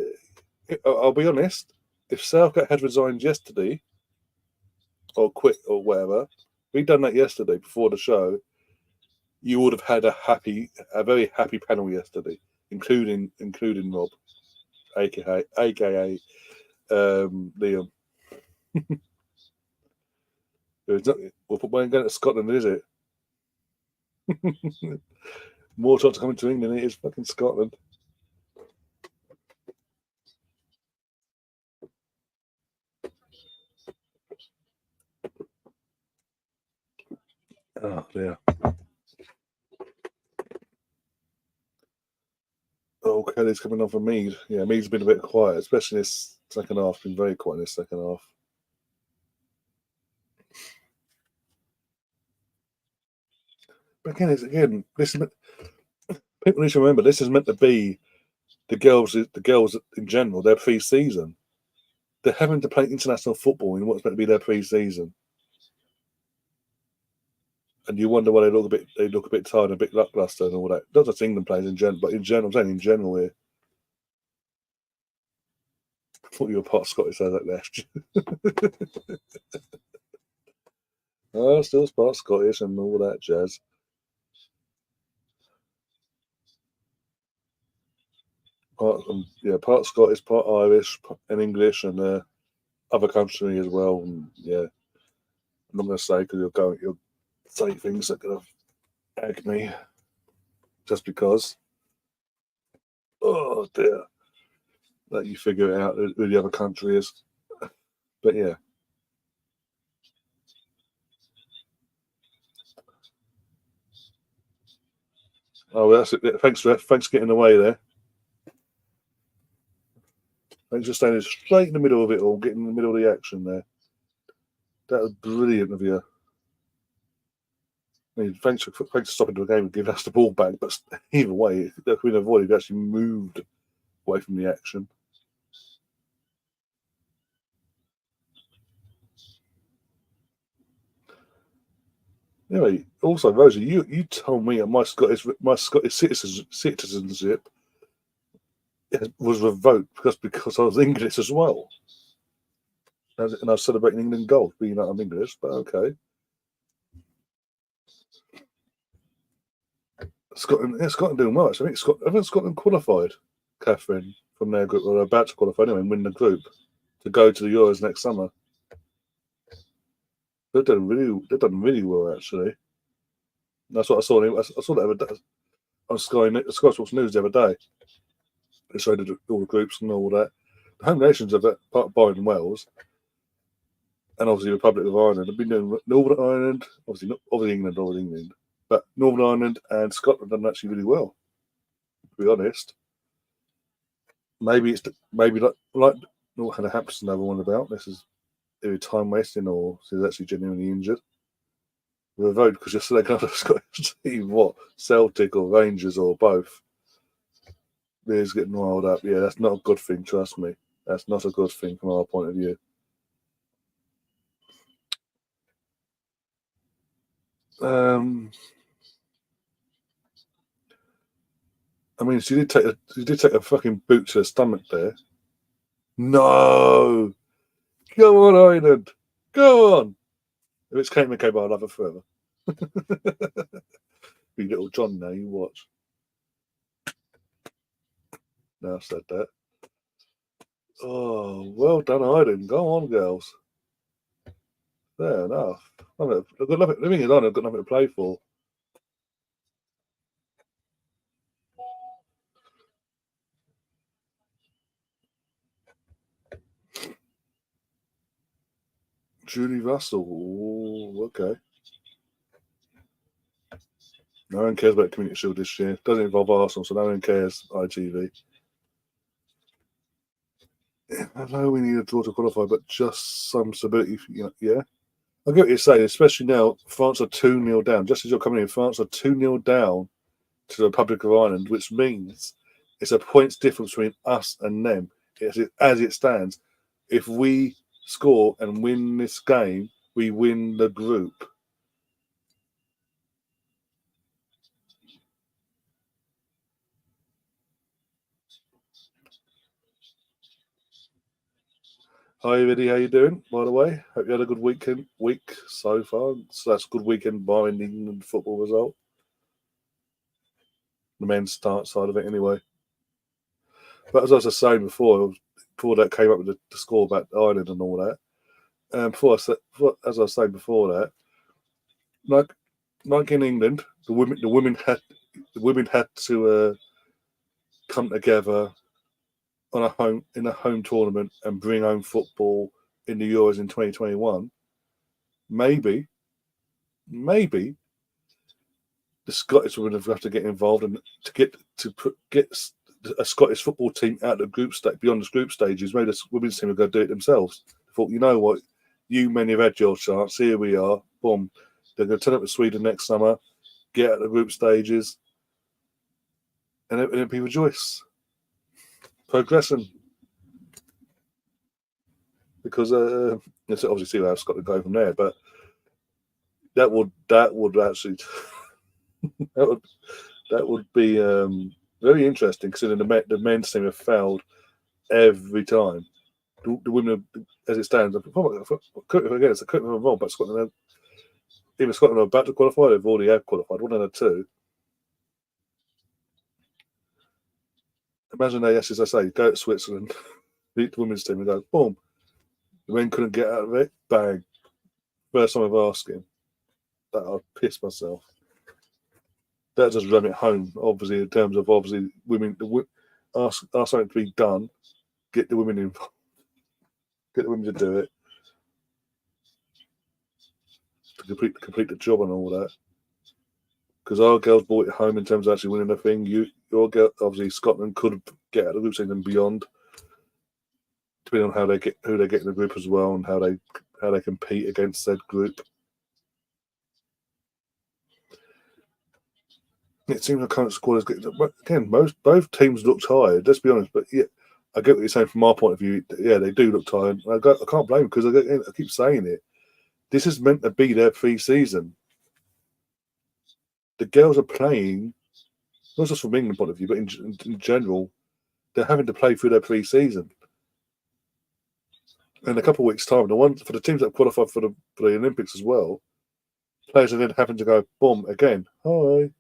I'll be honest. If Southgate had resigned yesterday, or quit, or whatever, if he'd done that yesterday before the show, you would have had a very happy panel yesterday, including Rob, aka Liam. We'll put one going to Scotland, is it? More shots coming to England. It is fucking Scotland. Oh dear. Oh, Kelly's coming on for Mead. Yeah, Mead's been a bit quiet, especially this second half. Been very quiet in this second half. But again, this is people need to remember this is meant to be the girls in general, their pre-season. They're having to play international football in what's meant to be their pre-season. And you wonder why they look a bit tired, a bit lackluster, and all that. Not just England players in general, but in general, I'm saying in general here. I thought you were part Scottish as that left. Oh, still part Scottish and all that jazz. Part Scottish, part Irish, and English, and other country as well. And yeah, I'm not going to say because you'll say things that are going to egg me just because. Oh dear, let you figure it out who the other country is. But yeah. Oh, that's it. Thanks for getting away there. Thanks for staying straight in the middle of it all, getting in the middle of the action there. That was brilliant of you. I mean, thanks for stopping the game and giving us the ball back. But either way, if we'd avoided, we actually moved away from the action. Anyway, also Rosie, you told me that my Scottish citizenship was revoked because I was English as well, and I was celebrating England gold, being that I'm English. But okay, Scotland doing well. Actually. I think Scotland qualified, Catherine, from their group, or about to qualify anyway, and win the group to go to the Euros next summer. They've done really well actually. That's what I saw. I saw that other day on Sky Sports News the other day. They showed all the groups and all that. The home nations of that part of Byron and Wales, and obviously the Republic of Ireland, have been doing Northern Ireland, obviously England, but Northern Ireland and Scotland done actually really well. To be honest, maybe like not Hannah Hampton's another one about this is either time wasting or she's actually genuinely injured. We're voted because yesterday kind of Scottish team, what Celtic or Rangers or both. He's getting riled up. Yeah, that's not a good thing. Trust me, that's not a good thing from our point of view. I mean, she did take a fucking boot to her stomach there. No, go on, Ireland, go on. If it's Kate McCabe, I'll love her forever. Be little John now, you watch. Now I've said that. Oh, well done, Ireland. Go on, girls. Fair enough. I've got nothing. Living in Ireland, I've got nothing to play for. Julie Russell. Ooh, okay. No one cares about Community Shield this year. Doesn't involve Arsenal, so no one cares. ITV. I know we need a draw to qualify, but just some stability. Yeah. I get what you're saying, especially now France are 2-0 down. Just as you're coming in, France are 2-0 down to the Republic of Ireland, which means it's a points difference between us and them. As it stands, if we score and win this game, we win the group. Hi, Eddie. How you doing? By the way, hope you had a good week so far. So that's a good weekend barring the England football result. The men's start side of it, anyway. But as I was saying before that came up with the score about Ireland and all that. As I was saying before that, like in England, the women had to come together in a home tournament and bring home football in the Euros in 2021. Maybe the Scottish women have to get involved and to get a Scottish football team out of the group stage, beyond the group stages. Maybe the women's team are going to do it themselves. I thought, you know what, you men have had your chance. Here we are. Boom. They're going to turn up to Sweden next summer, get out of the group stages, and it'd be rejoice, progressing. Because let's obviously see how Scotland go from there. But that would actually that would be very interesting, considering the men's team have failed every time. The women, as it stands, again, it's a quick wrong, but Scotland, even Scotland are about to qualify. They've already have qualified. One and a two. Imagine they, as I say, go to Switzerland, beat the women's team, and go boom. The men couldn't get out of it. Bang. First time I've asked him. That I'd piss myself. That just run it home. Obviously, in terms of women, ask something to be done. Get the women involved. Get the women to do it. To complete the job and all that. Because our girls brought it home in terms of actually winning the thing. Your girl, obviously, Scotland could get out of the group stage and beyond, depending on who they get in the group as well, and how they how they compete against said group. It seems the current squad is getting. Again, both teams look tired. Let's be honest, but yeah, I get what you're saying from our point of view. Yeah, they do look tired. I can't blame them because I keep saying it. This is meant to be their pre-season. The girls are playing, not just from England point of view, but in general, they're having to play through their pre-season. In a couple of weeks' time, for the teams that qualified for the Olympics as well, players are then having to go boom again. Hi.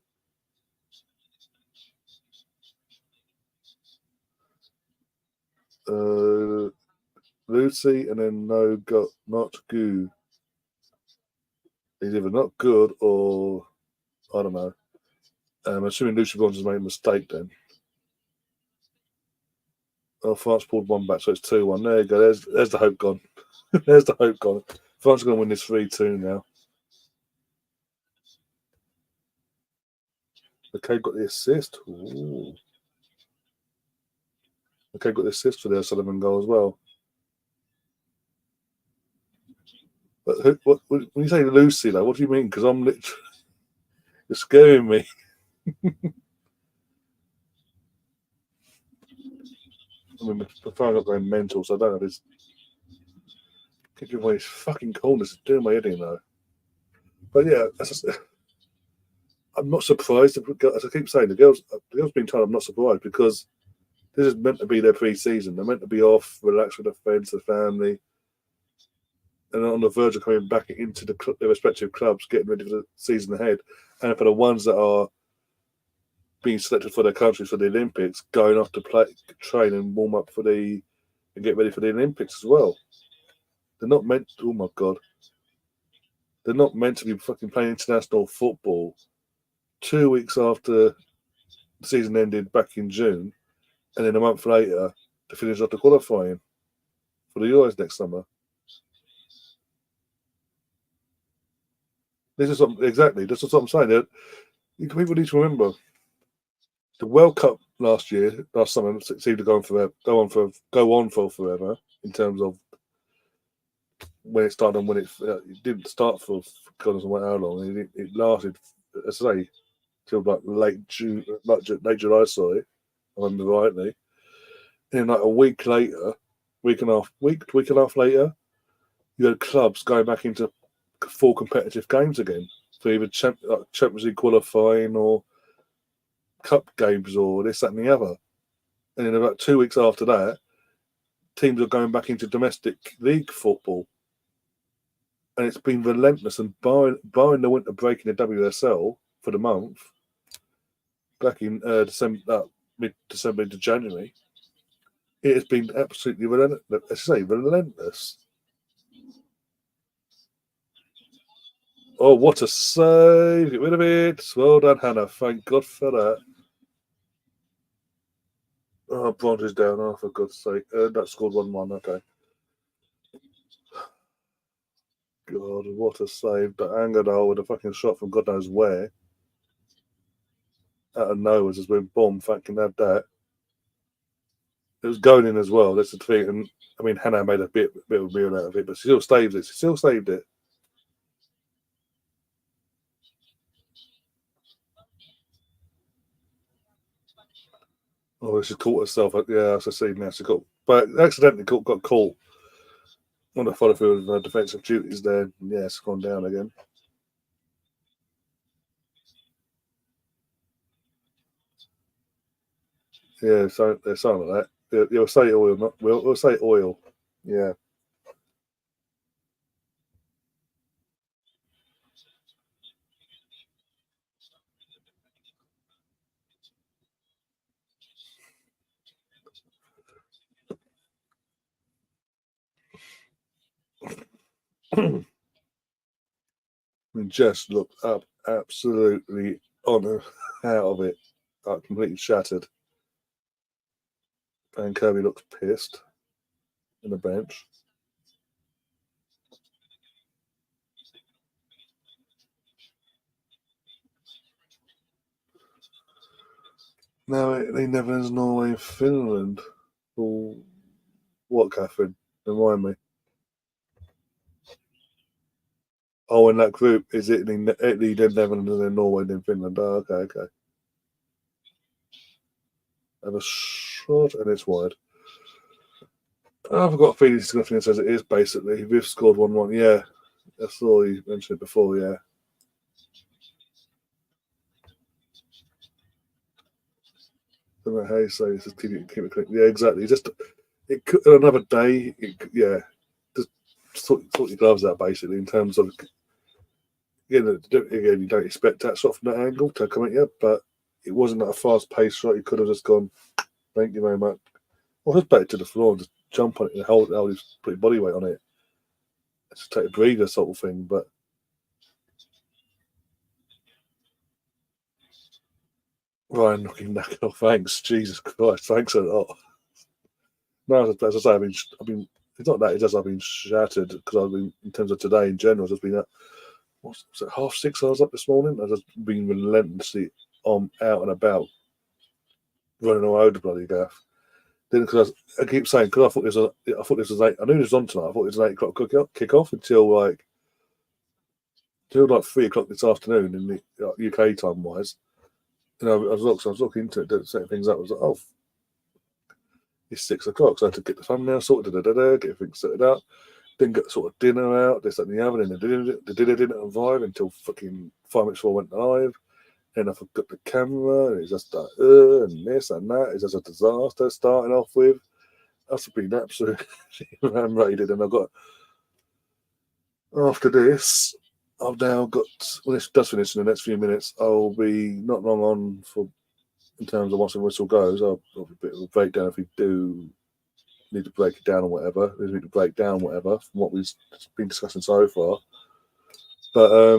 Lucy and then not goo. He's either not good or I don't know. I'm assuming Lucy Bronze has made a mistake then. Oh, France pulled one back, so it's 2-1. There you go. There's the hope gone. There's the hope gone. France are going to win this 3-2 now. Okay, got the assist. Ooh. Okay, got the assist for the Sullivan goal as well. But when you say Lucy, though, what do you mean? Because I'm literally. You're scaring me. I mean, the phone got going mental, so I don't know. This kicking away his fucking coldness is doing my head in, though. But yeah, I'm not surprised. As I keep saying, the girls being told I'm not surprised because this is meant to be their pre-season. They're meant to be off, relax with their friends, their family, and on the verge of coming back into their respective clubs, getting ready for the season ahead. And for the ones that are being selected for their countries for the Olympics, going off to play, train, and warm up and get ready for the Olympics as well. They're not meant. Oh my god, they're not meant to be fucking playing international football 2 weeks after the season ended back in June, and then a month later to finish off the qualifying for the Euros next summer. This is exactly. This is what I'm saying. People need to remember the World Cup last summer seemed to go on for forever in terms of when it started and when it didn't start for God knows how long. It lasted, as I say, till like late June, late July. Sorry, if I remember rightly. And then like a week later, week and a half later, you had clubs going back into full competitive games again for either Champions League qualifying or cup games or this, that, and the other. And then about 2 weeks after that, teams are going back into domestic league football. And it's been relentless. And barring the winter break in the WSL for the month, back in mid-December to January, it has been absolutely relentless. I say relentless. Oh, what a save! Get rid of it. Well done, Hannah. Thank God for that. Oh, Bronze is down. Oh, for God's sake. That scored 1-1. Okay. God, what a save. But Angadal with a fucking shot from God knows where. Out of nowhere, just went bomb. Fucking had that. It was going in as well. That's the thing. And I mean, Hannah made a bit of a meal out of it, but she still saved it. She still saved it. Oh, she caught herself. Yeah, as I see now, but accidentally got caught on the follow through of defensive duties there. Yeah, it's gone down again. Yeah, so there's something like that. You'll say oil, not we'll say oil. Yeah. I mean, Jess looked up absolutely on her out of it, like completely shattered. And Kirby looks pissed in the bench. Now the Netherlands, Norway, Finland. Oh, what, Catherine? Remind me. Oh, in that group, is Italy, then Netherlands, and then Norway, then Finland. Oh, okay. Have a shot, and it's wide. I've got a feeling it's going to finish as it is, basically. We've scored 1-1. Yeah, I saw you mentioned it before, yeah. I don't know how you say this. Just keep it clean. Yeah, exactly. Just it could, another day. Just sort your gloves out, basically, in terms of again, you don't expect that shot from that angle to come at you, but it wasn't that a fast-paced shot. You could have just gone, thank you very much. Or just back to the floor and just jump on it and hold put your body weight on it. Just take a breather sort of thing, but Ryan knocking that off. Thanks, Jesus Christ, thanks a lot. No, as I say, I've been. It's not that it does. I've been shattered because I've been in terms of today in general. I've just been at what's it, 6:30 I was up this morning. I've just been relentlessly on out and about, running all over the bloody gaff. Then because I keep saying because I thought this was 8. I knew this was on tonight. I thought it was an 8 o'clock kick off until like 3 o'clock this afternoon in the UK time wise. And I was looking into it, setting things up. I was like, oh, it's 6 o'clock. So I had to get the thumbnail sorted, get everything sorted out. Then get sort of dinner out, this, that, and the other. And the dinner didn't arrive until fucking 5 minutes before I went live. And I forgot the camera, and it's just like, and this and that. It's just a disaster starting off with. That's been absolutely ram-raided. And I've got, after this, I've now got, when this does finish in the next few minutes, I'll be not long on for, in terms of once the whistle goes, I'll have a bit of a breakdown if we do need to break it down or whatever. We need to break down whatever from what we've been discussing so far. But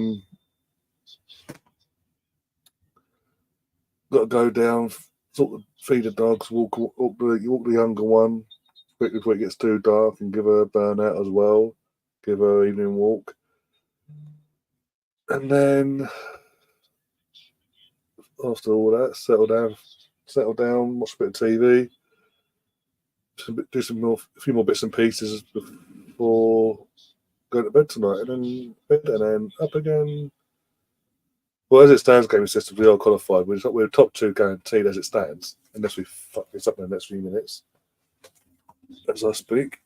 got to go down, sort of feed the dogs, walk the younger one quickly before it gets too dark, and give her a burnout as well. Give her an evening walk, and then after all that, settle down, watch a bit of TV, do a few more bits and pieces before going to bed tonight, and then bed, and then up again. Well, as it stands, gaming system, we are qualified. We're top 2 guaranteed as it stands, unless we fuck this up in the next few minutes, as I speak.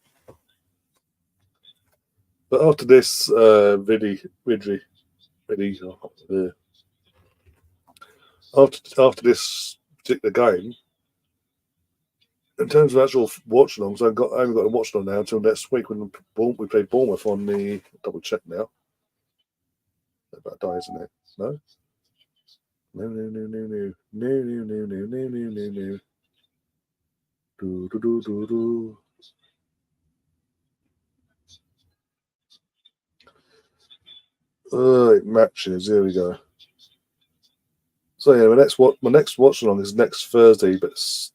But after this, after this particular game, in terms of actual watch-alongs, I haven't got a watch-along now until next week when we play Bournemouth on the double check now. That's about die, isn't it? No. No. Do. 8 matches. Here we go. So yeah, my next watch along is next Thursday, but it's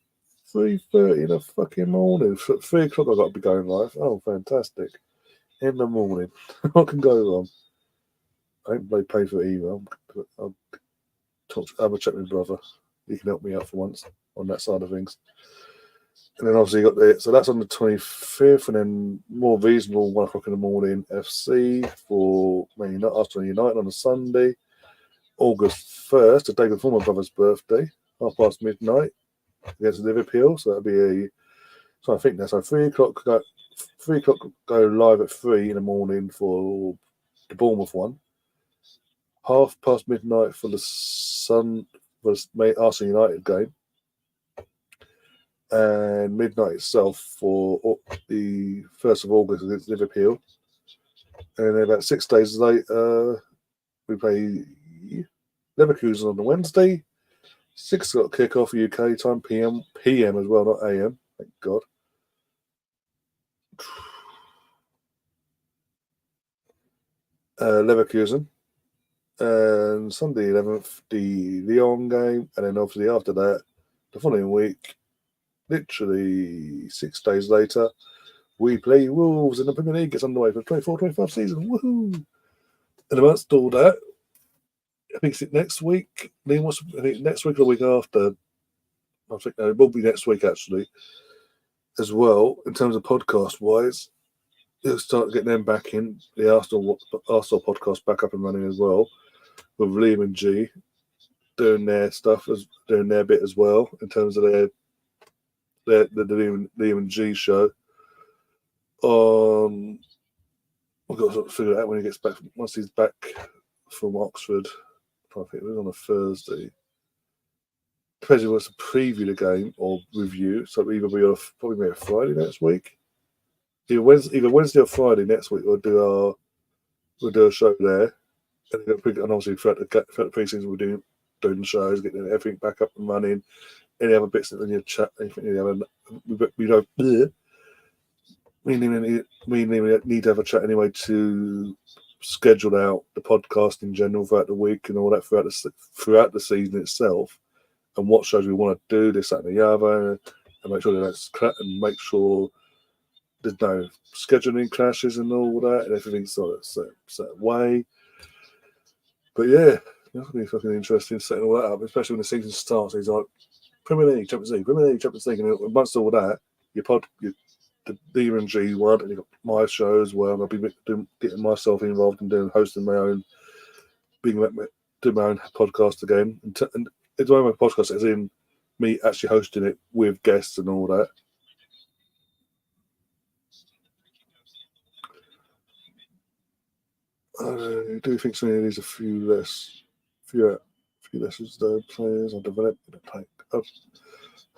3:30 in the fucking morning. 3 o'clock I've got to be going live. Oh, fantastic! In the morning, what can go wrong? I ain't pay for it either. I'll have a chat with my brother. He can help me out for once on that side of things. And then obviously you got so that's on the 25th, and then more reasonable 1 o'clock in the morning FC for Man United, Arsenal United on a Sunday, August 1st, the day before my brother's birthday, midnight against Liverpool. So that'll be so I think that's so 3 o'clock. 3 o'clock go live at 3 in the morning for the Bournemouth one. midnight for the Arsenal United game. And midnight itself for the 1st of August against Liverpool. And then about 6 days later, we play Leverkusen on the Wednesday. 6 o'clock kickoff UK time, PM as well, not AM. Thank God. Leverkusen. And Sunday 11th, the Lyon game. And then obviously after that, the following week, literally 6 days later, we play Wolves in the Premier League. Gets underway for the 24-25 season. Woohoo! And amongst all that, I think it's next week. I think next week or the week after. I think it will be next week actually, as well in terms of podcast wise. It'll start getting them back in. The Arsenal podcast back up and running as well, with Liam and G doing their stuff, doing their bit as well in terms of the Liam and G show. We've got to sort of figure it out when he gets back. Once he's back from Oxford, I think it was on a Thursday. Depends if he wants to preview the game or review. So it'll either be probably a Friday next week. Either Wednesday or Friday next week. We'll do a show there, and obviously throughout the pre-season we're doing the shows, getting everything back up and running. Any other bits that in your chat, anything you have, we don't. We need to have a chat anyway to schedule out the podcast in general throughout the week and all that throughout the season itself, and what shows we want to do, this, that, and the other, and make sure make sure there's no scheduling clashes and all that, and everything's sort of set way. But yeah, that's gonna be fucking interesting setting all that up, especially when the season starts. He's like Premier League, Champions League, Premier League, Champions League, and once all that, the D and G one, and you've got my show as well. And I'll be getting myself involved in hosting my own, doing my own podcast again. And it's one of my podcasts, as in me actually hosting it with guests and all that. I do think some of these a few lessons though. Players are developed. I'd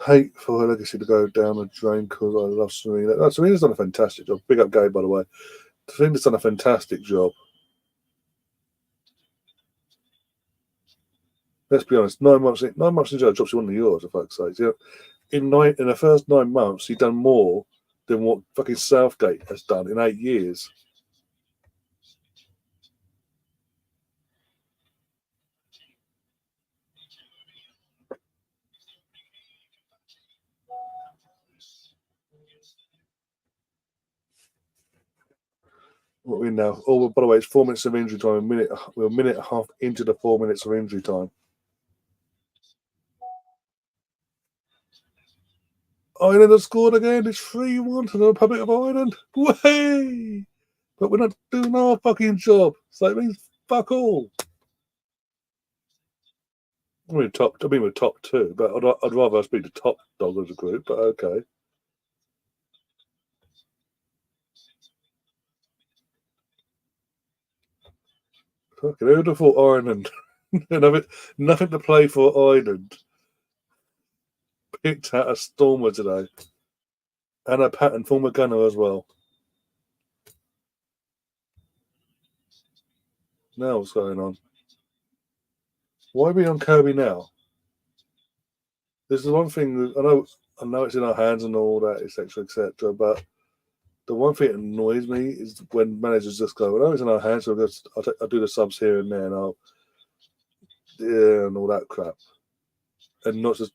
hate for her legacy to go down the drain because I love Serena. No, Serena's done a fantastic job. Big up Gabe, by the way. Serena's done a fantastic job. Let's be honest. 9 months into her job, she won the Euros, for fuck's sake. You know, in the first 9 months, she's done more than what fucking Southgate has done in 8 years. What are we now? Oh, by the way, it's 4 minutes of injury time. We're a minute and a half into the 4 minutes of injury time. Ireland have scored again. It's 3-1 to the Republic of Ireland. Way! But we're not doing our fucking job. So it means fuck all. We're top 2, but I'd rather us be the top dog of the group, but okay. Fucking who'd have thought Ireland? Nothing to play for Ireland. Picked out a stormer today. And a Patton, former gunner as well. Now what's going on? Why are we on Kirby now? This is one thing I know it's in our hands and all that, etc. But the one thing that annoys me is when managers just go, "I know it's in our hands, so I'll do the subs here and there, and and all that crap," and not just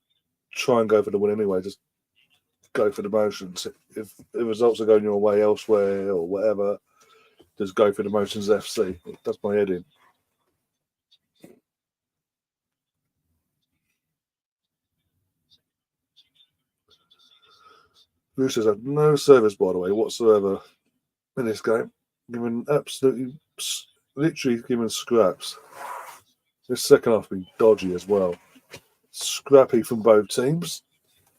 try and go for the win anyway. Just go for the motions. If results are going your way elsewhere or whatever, just go for the motions. FC. That's my head in. Roosters had no service, by the way, whatsoever in this game. Literally given scraps. This second half has been dodgy as well. Scrappy from both teams,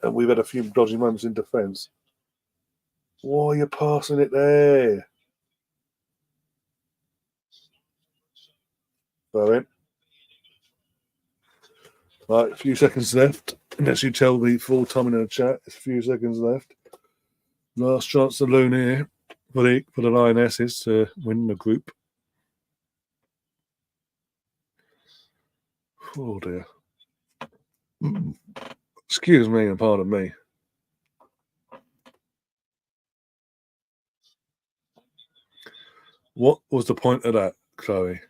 and we've had a few dodgy moments in defence. Why are you passing it there? Bowen. Right, a few seconds left. Unless you tell me full time in the chat, it's a few seconds left. Last chance to loon here for the Lionesses to win the group. Oh dear. Excuse me and pardon me. What was the point of that, Chloe?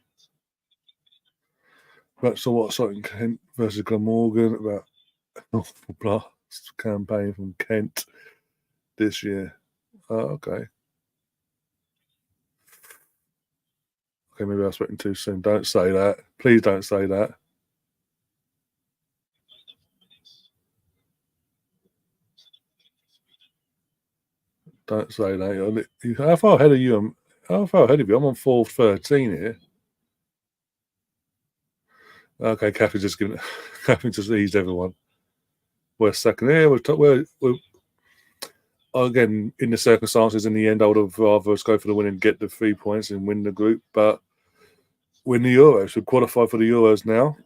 That's what something Kent versus Glamorgan about awful blast campaign from Kent this year. Oh, okay. Okay, maybe I was speaking too soon. Don't say that. Please don't say that. Don't say that. How far ahead are you? How far ahead of you? I'm on 4:13 here. Okay, Kathy just giving. Kathy just eased everyone. We're second here. We're again in the circumstances. In the end, I would have rather us go for the win and get the 3 points and win the group. But we're in the Euros. We're qualified for the Euros now.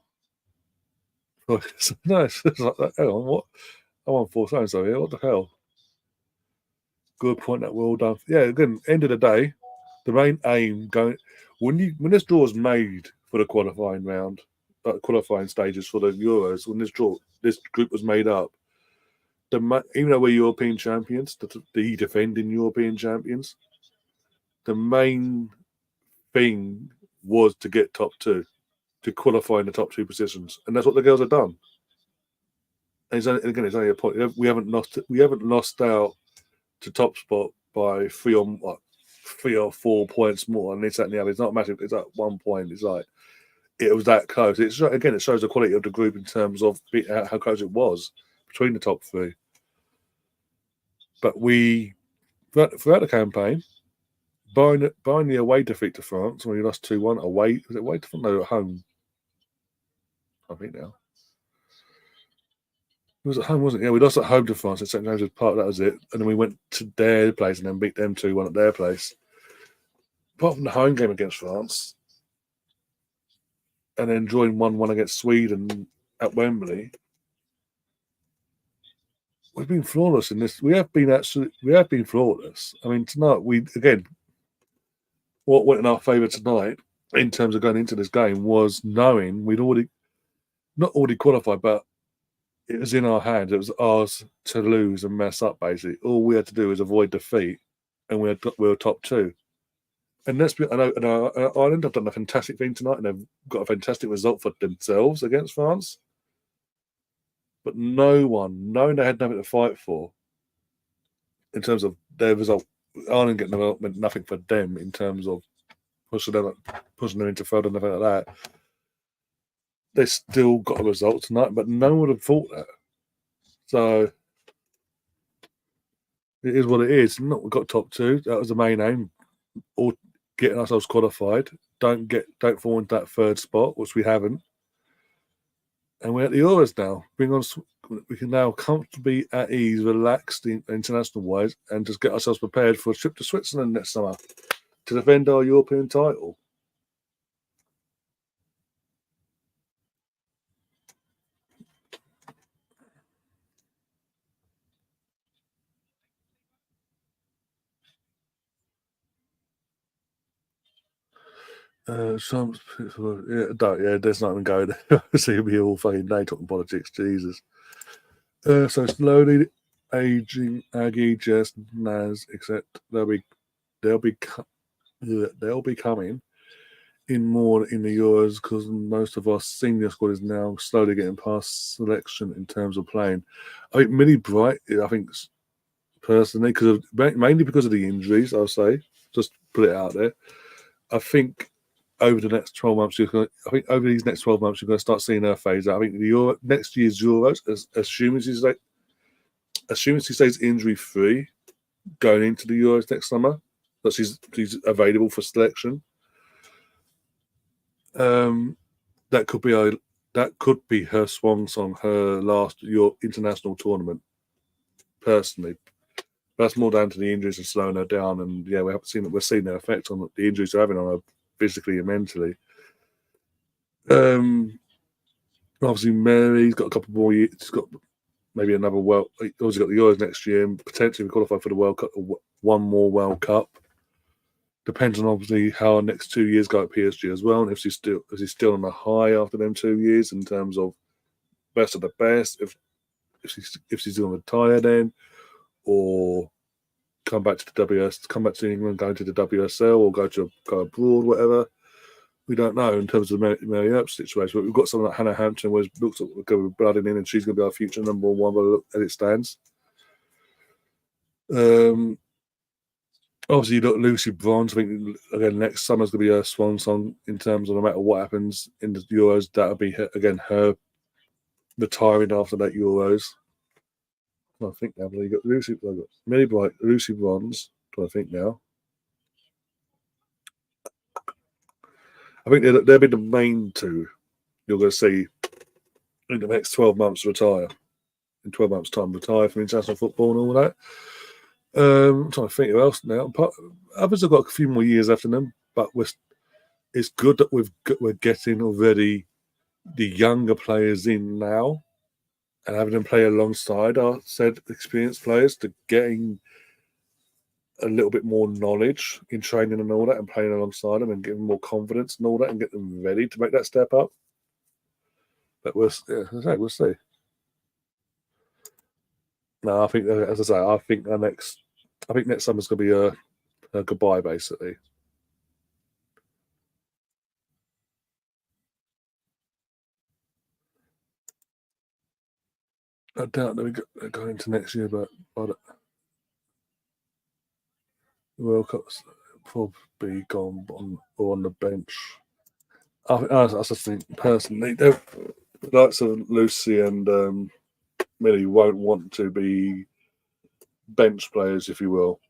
No, it's like that. Hang on, what? I'm on 4:13 here. What the hell? Good point. That we're all done. Yeah. Again, end of the day, the main aim going when this draw is made for the qualifying round, qualifying stages for the Euros. When this group was made up, even though we're European champions, the defending European champions, the main thing was to get top two, to qualify in the top two positions, and that's what the girls have done. And it's only a point. We haven't lost out to top spot by 3 or 4 points more, and it's that and the other. It's not massive. It's like 1 point. It's like it was that close. It shows the quality of the group in terms of how close it was between the top three. But we, throughout the campaign, barring the away defeat to France, when we lost 2-1 away, was it away to France? No, at home. I think now. It was at home, wasn't it? Yeah, we lost at home to France at St. James's Park. That was it. And then we went to their place and then beat them 2-1 at their place. Apart from the home game against France, and then drawing 1-1 against Sweden at Wembley, we've been flawless in this. We have been flawless. I mean, tonight what went in our favour tonight in terms of going into this game was knowing we'd not already qualified, but it was in our hands. It was ours to lose and mess up. Basically, all we had to do was avoid defeat, and we were top two. And Ireland have done a fantastic thing tonight, and they've got a fantastic result for themselves against France. But knowing they had nothing to fight for in terms of their result, Ireland getting meant nothing for them in terms of pushing them into third and nothing like that. They still got a result tonight, but no one would have thought that. So it is what it is. Not we got top two. That was the main aim. Or getting ourselves qualified. Don't fall into that third spot, which we haven't. And we're at the Euros now. We can now comfortably at ease, relaxed international wise, and just get ourselves prepared for a trip to Switzerland next summer to defend our European title. There's not even go there. So you'll be all fucking day talking politics, Jesus. So slowly aging Aggie, Jess, Naz, except they'll be coming in more in the Euros because most of our senior squad is now slowly getting past selection in terms of playing. I think Millie Bright, I think personally, mainly because of the injuries, I'll say, just put it out there. I think over the next 12 months, over these next 12 months, you're going to start seeing her phase out. I think next year's Euros, assuming she stays injury free going into the Euros next summer, that she's available for selection. That could be her swan song, her last international tournament. Personally, that's more down to the injuries and slowing her down. And yeah, we're seeing their effect on the injuries they're having on her physically and mentally. Obviously, Mary's got a couple more years. She's got maybe another obviously got the Euros next year and potentially qualify for the World Cup. One more World Cup. Depends on obviously how our next 2 years go at PSG as well, and if she's still on a high after them 2 years in terms of best of the best. If she's going to retire then, or come back to England, go to the WSL, or go abroad, whatever. We don't know in terms of the Mary Earp situation, but we've got someone like Hannah Hampton, who looks like we're going to be blooding in, and she's going to be our future number one as it stands. Obviously, you've got Lucy Bronze. I think, again, next summer's going to be her swan song in terms of no matter what happens in the Euros, that'll be her retiring after that Euros. I think now, but you got Lucy, I've got Millie Bright, Lucy Bronze. I think now. I think they'll be the main two you're going to see in the next 12 months retire. In 12 months' time, retire from international football and all that. I'm trying to think who else now. Others have got a few more years after them, but it's good that we're getting already the younger players in now and having them play alongside our said experienced players to gain a little bit more knowledge in training and all that and playing alongside them and giving more confidence and all that and get them ready to make that step up. But we'll see. No, I think, as I say, I think next summer's going to be a goodbye, basically. I doubt that we go into next year, but the World Cup's probably gone on the bench. I just think personally, the likes of Lucy and Millie won't want to be bench players, if you will.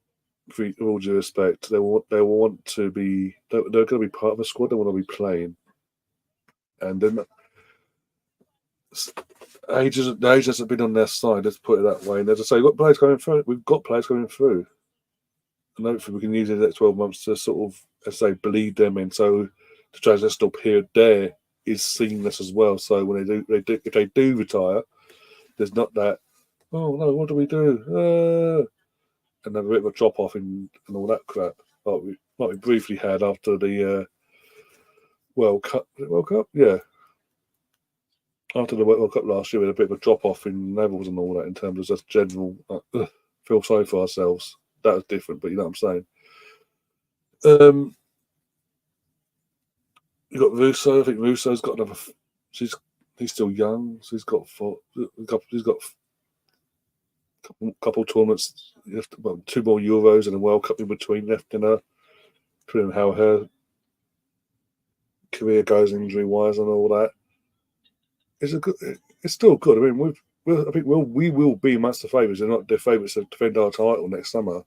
For all due respect, they want to be. They're going to be part of a squad. They want to be playing, and then the age hasn't been on their side. Let's put it that way. And as I say, we've got players coming through. We've got players coming through, and hopefully we can use the next 12 months to sort of, as I say, bleed them in. So the transitional period there is seamless as well. So when if they do retire, there's not that. Oh no, what do we do? And then a bit of a drop off and all that crap like we briefly had after the World Cup. World Cup, yeah. After the World Cup last year, we had a bit of a drop off in levels and all that in terms of just general feel sorry for ourselves. That was different, but you know what I'm saying. You got Russo. I think Russo's got another. He's still young, so he's got a couple tournaments. Well, 2 more Euros and a World Cup in between left in her. Depending on how her career goes injury wise and all that. It's still good. I mean, we will be amongst the favourites and not the favourites to defend our title next summer.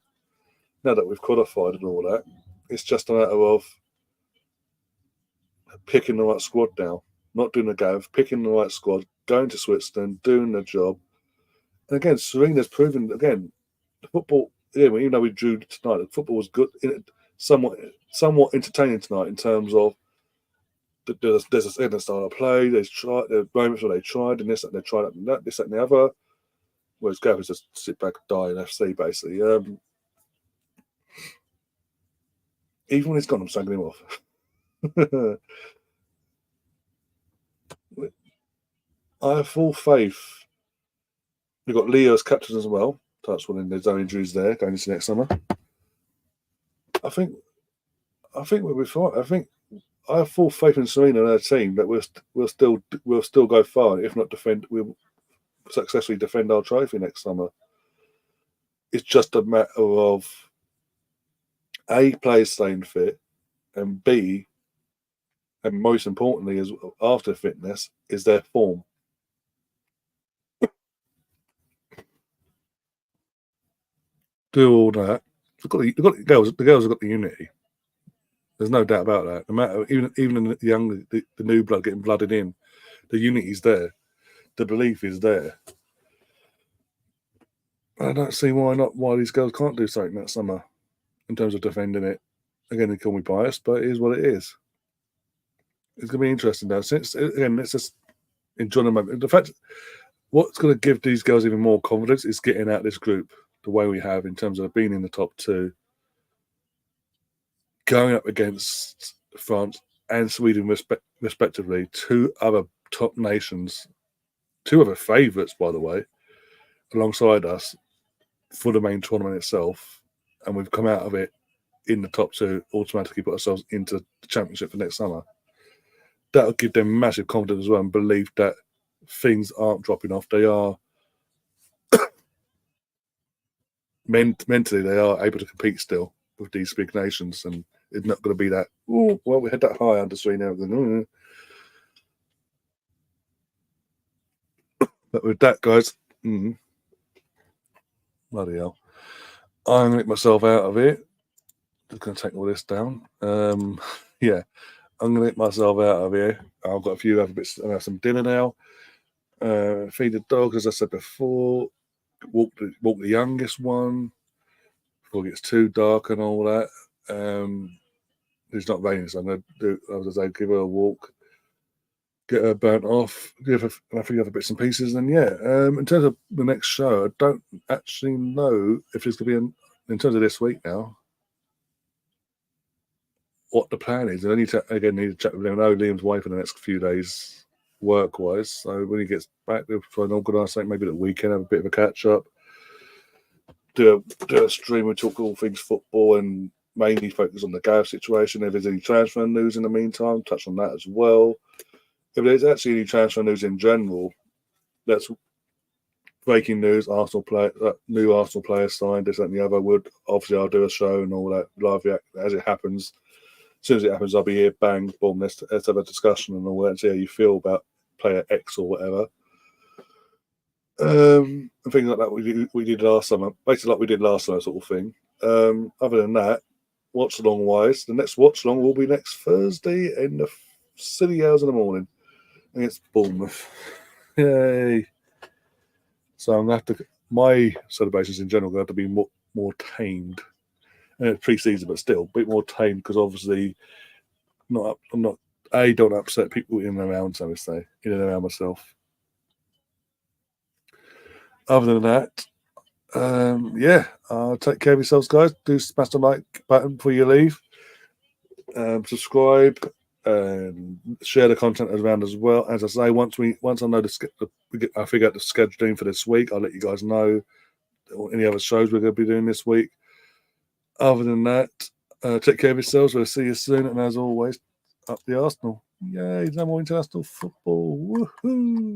Now that we've qualified and all that, it's just a matter of picking the right squad now, not doing the Gav, picking the right squad, going to Switzerland, doing the job. And again, Serena's proven again the football. Yeah, even though we drew tonight, the football was good, somewhat entertaining tonight in terms of there's a certain style of play. There's moments where they tried and this and they tried and that, this and the other. Whereas Gav is just sit back and die in FC basically. Even when he's gone, I'm sending him off. I have full faith. We've got Leo as captain as well. That's one in there's no injuries there going into next summer. I think we'll be fine. I have full faith in Serena and her team that we'll still go far, if not defend. We'll successfully defend our trophy next summer. It's just a matter of A, players staying fit, and B, and most importantly, is after fitness, is their form. Do all that. The girls have got the unity. There's no doubt about that. No matter even the new blood getting blooded in, the unity's there. The belief is there. I don't see why these girls can't do something that summer in terms of defending it. Again, they call me biased, but it is what it is. It's going to be interesting though. Since again, let's just enjoy the moment. The fact what's going to give these girls even more confidence is getting out this group the way we have in terms of being in the top 2, going up against France and Sweden respectively, 2 other top nations, 2 other favourites, by the way, alongside us for the main tournament itself, and we've come out of it in the top 2, automatically put ourselves into the championship for next summer. That'll give them massive confidence as well and belief that things aren't dropping off. They are mentally, they are able to compete still with these big nations, and it's not going to be that. Oh, well, we had that high under Serena. But with that, guys, Bloody hell. I'm going to get myself out of here. Just going to take all this down. Yeah, I'm going to get myself out of here. I've got a few other bits. I'll have some dinner now. Feed the dog, as I said before. Walk the youngest one before it gets too dark and all that. It's not raining, so I'm going to do, as I say, give her a walk, get her burnt off, give her a few other bits and pieces. And yeah, in terms of the next show, I don't actually know if it's going to be in terms of this week now, what the plan is. And I need to chat with Liam. I know Liam's away for the next few days, work-wise. So when he gets back, we'll try and organise something, maybe the weekend, have a bit of a catch-up, do a stream and talk all things football and mainly focus on the Gareth situation. If there's any transfer news in the meantime, touch on that as well. If there's actually any transfer news in general, that's breaking news, new Arsenal player signed, this, that, and the other. I'll do a show and all that live as it happens. As soon as it happens, I'll be here, bang, boom, let's have a discussion and all that and see how you feel about player X or whatever. And things like that we did last summer, basically like we did last summer sort of thing. Other than that, Watchalong wise, the next Watchalong will be next Thursday in the silly hours in the morning against Bournemouth. Yay! So I'm gonna have to. My celebrations in general are going to be more tamed. And it's pre-season, but still a bit more tamed because obviously, I'm not. Don't upset people in and around. So I say in and around myself. Other than that, take care of yourselves, guys. Do smash the like button before you leave. Subscribe and share the content around as well. As I say, once I know I figure out the scheduling for this week, I'll let you guys know any other shows we're going to be doing this week. Other than that, take care of yourselves. We'll see you soon. And as always, up the Arsenal. Yay, no more international football. Woohoo!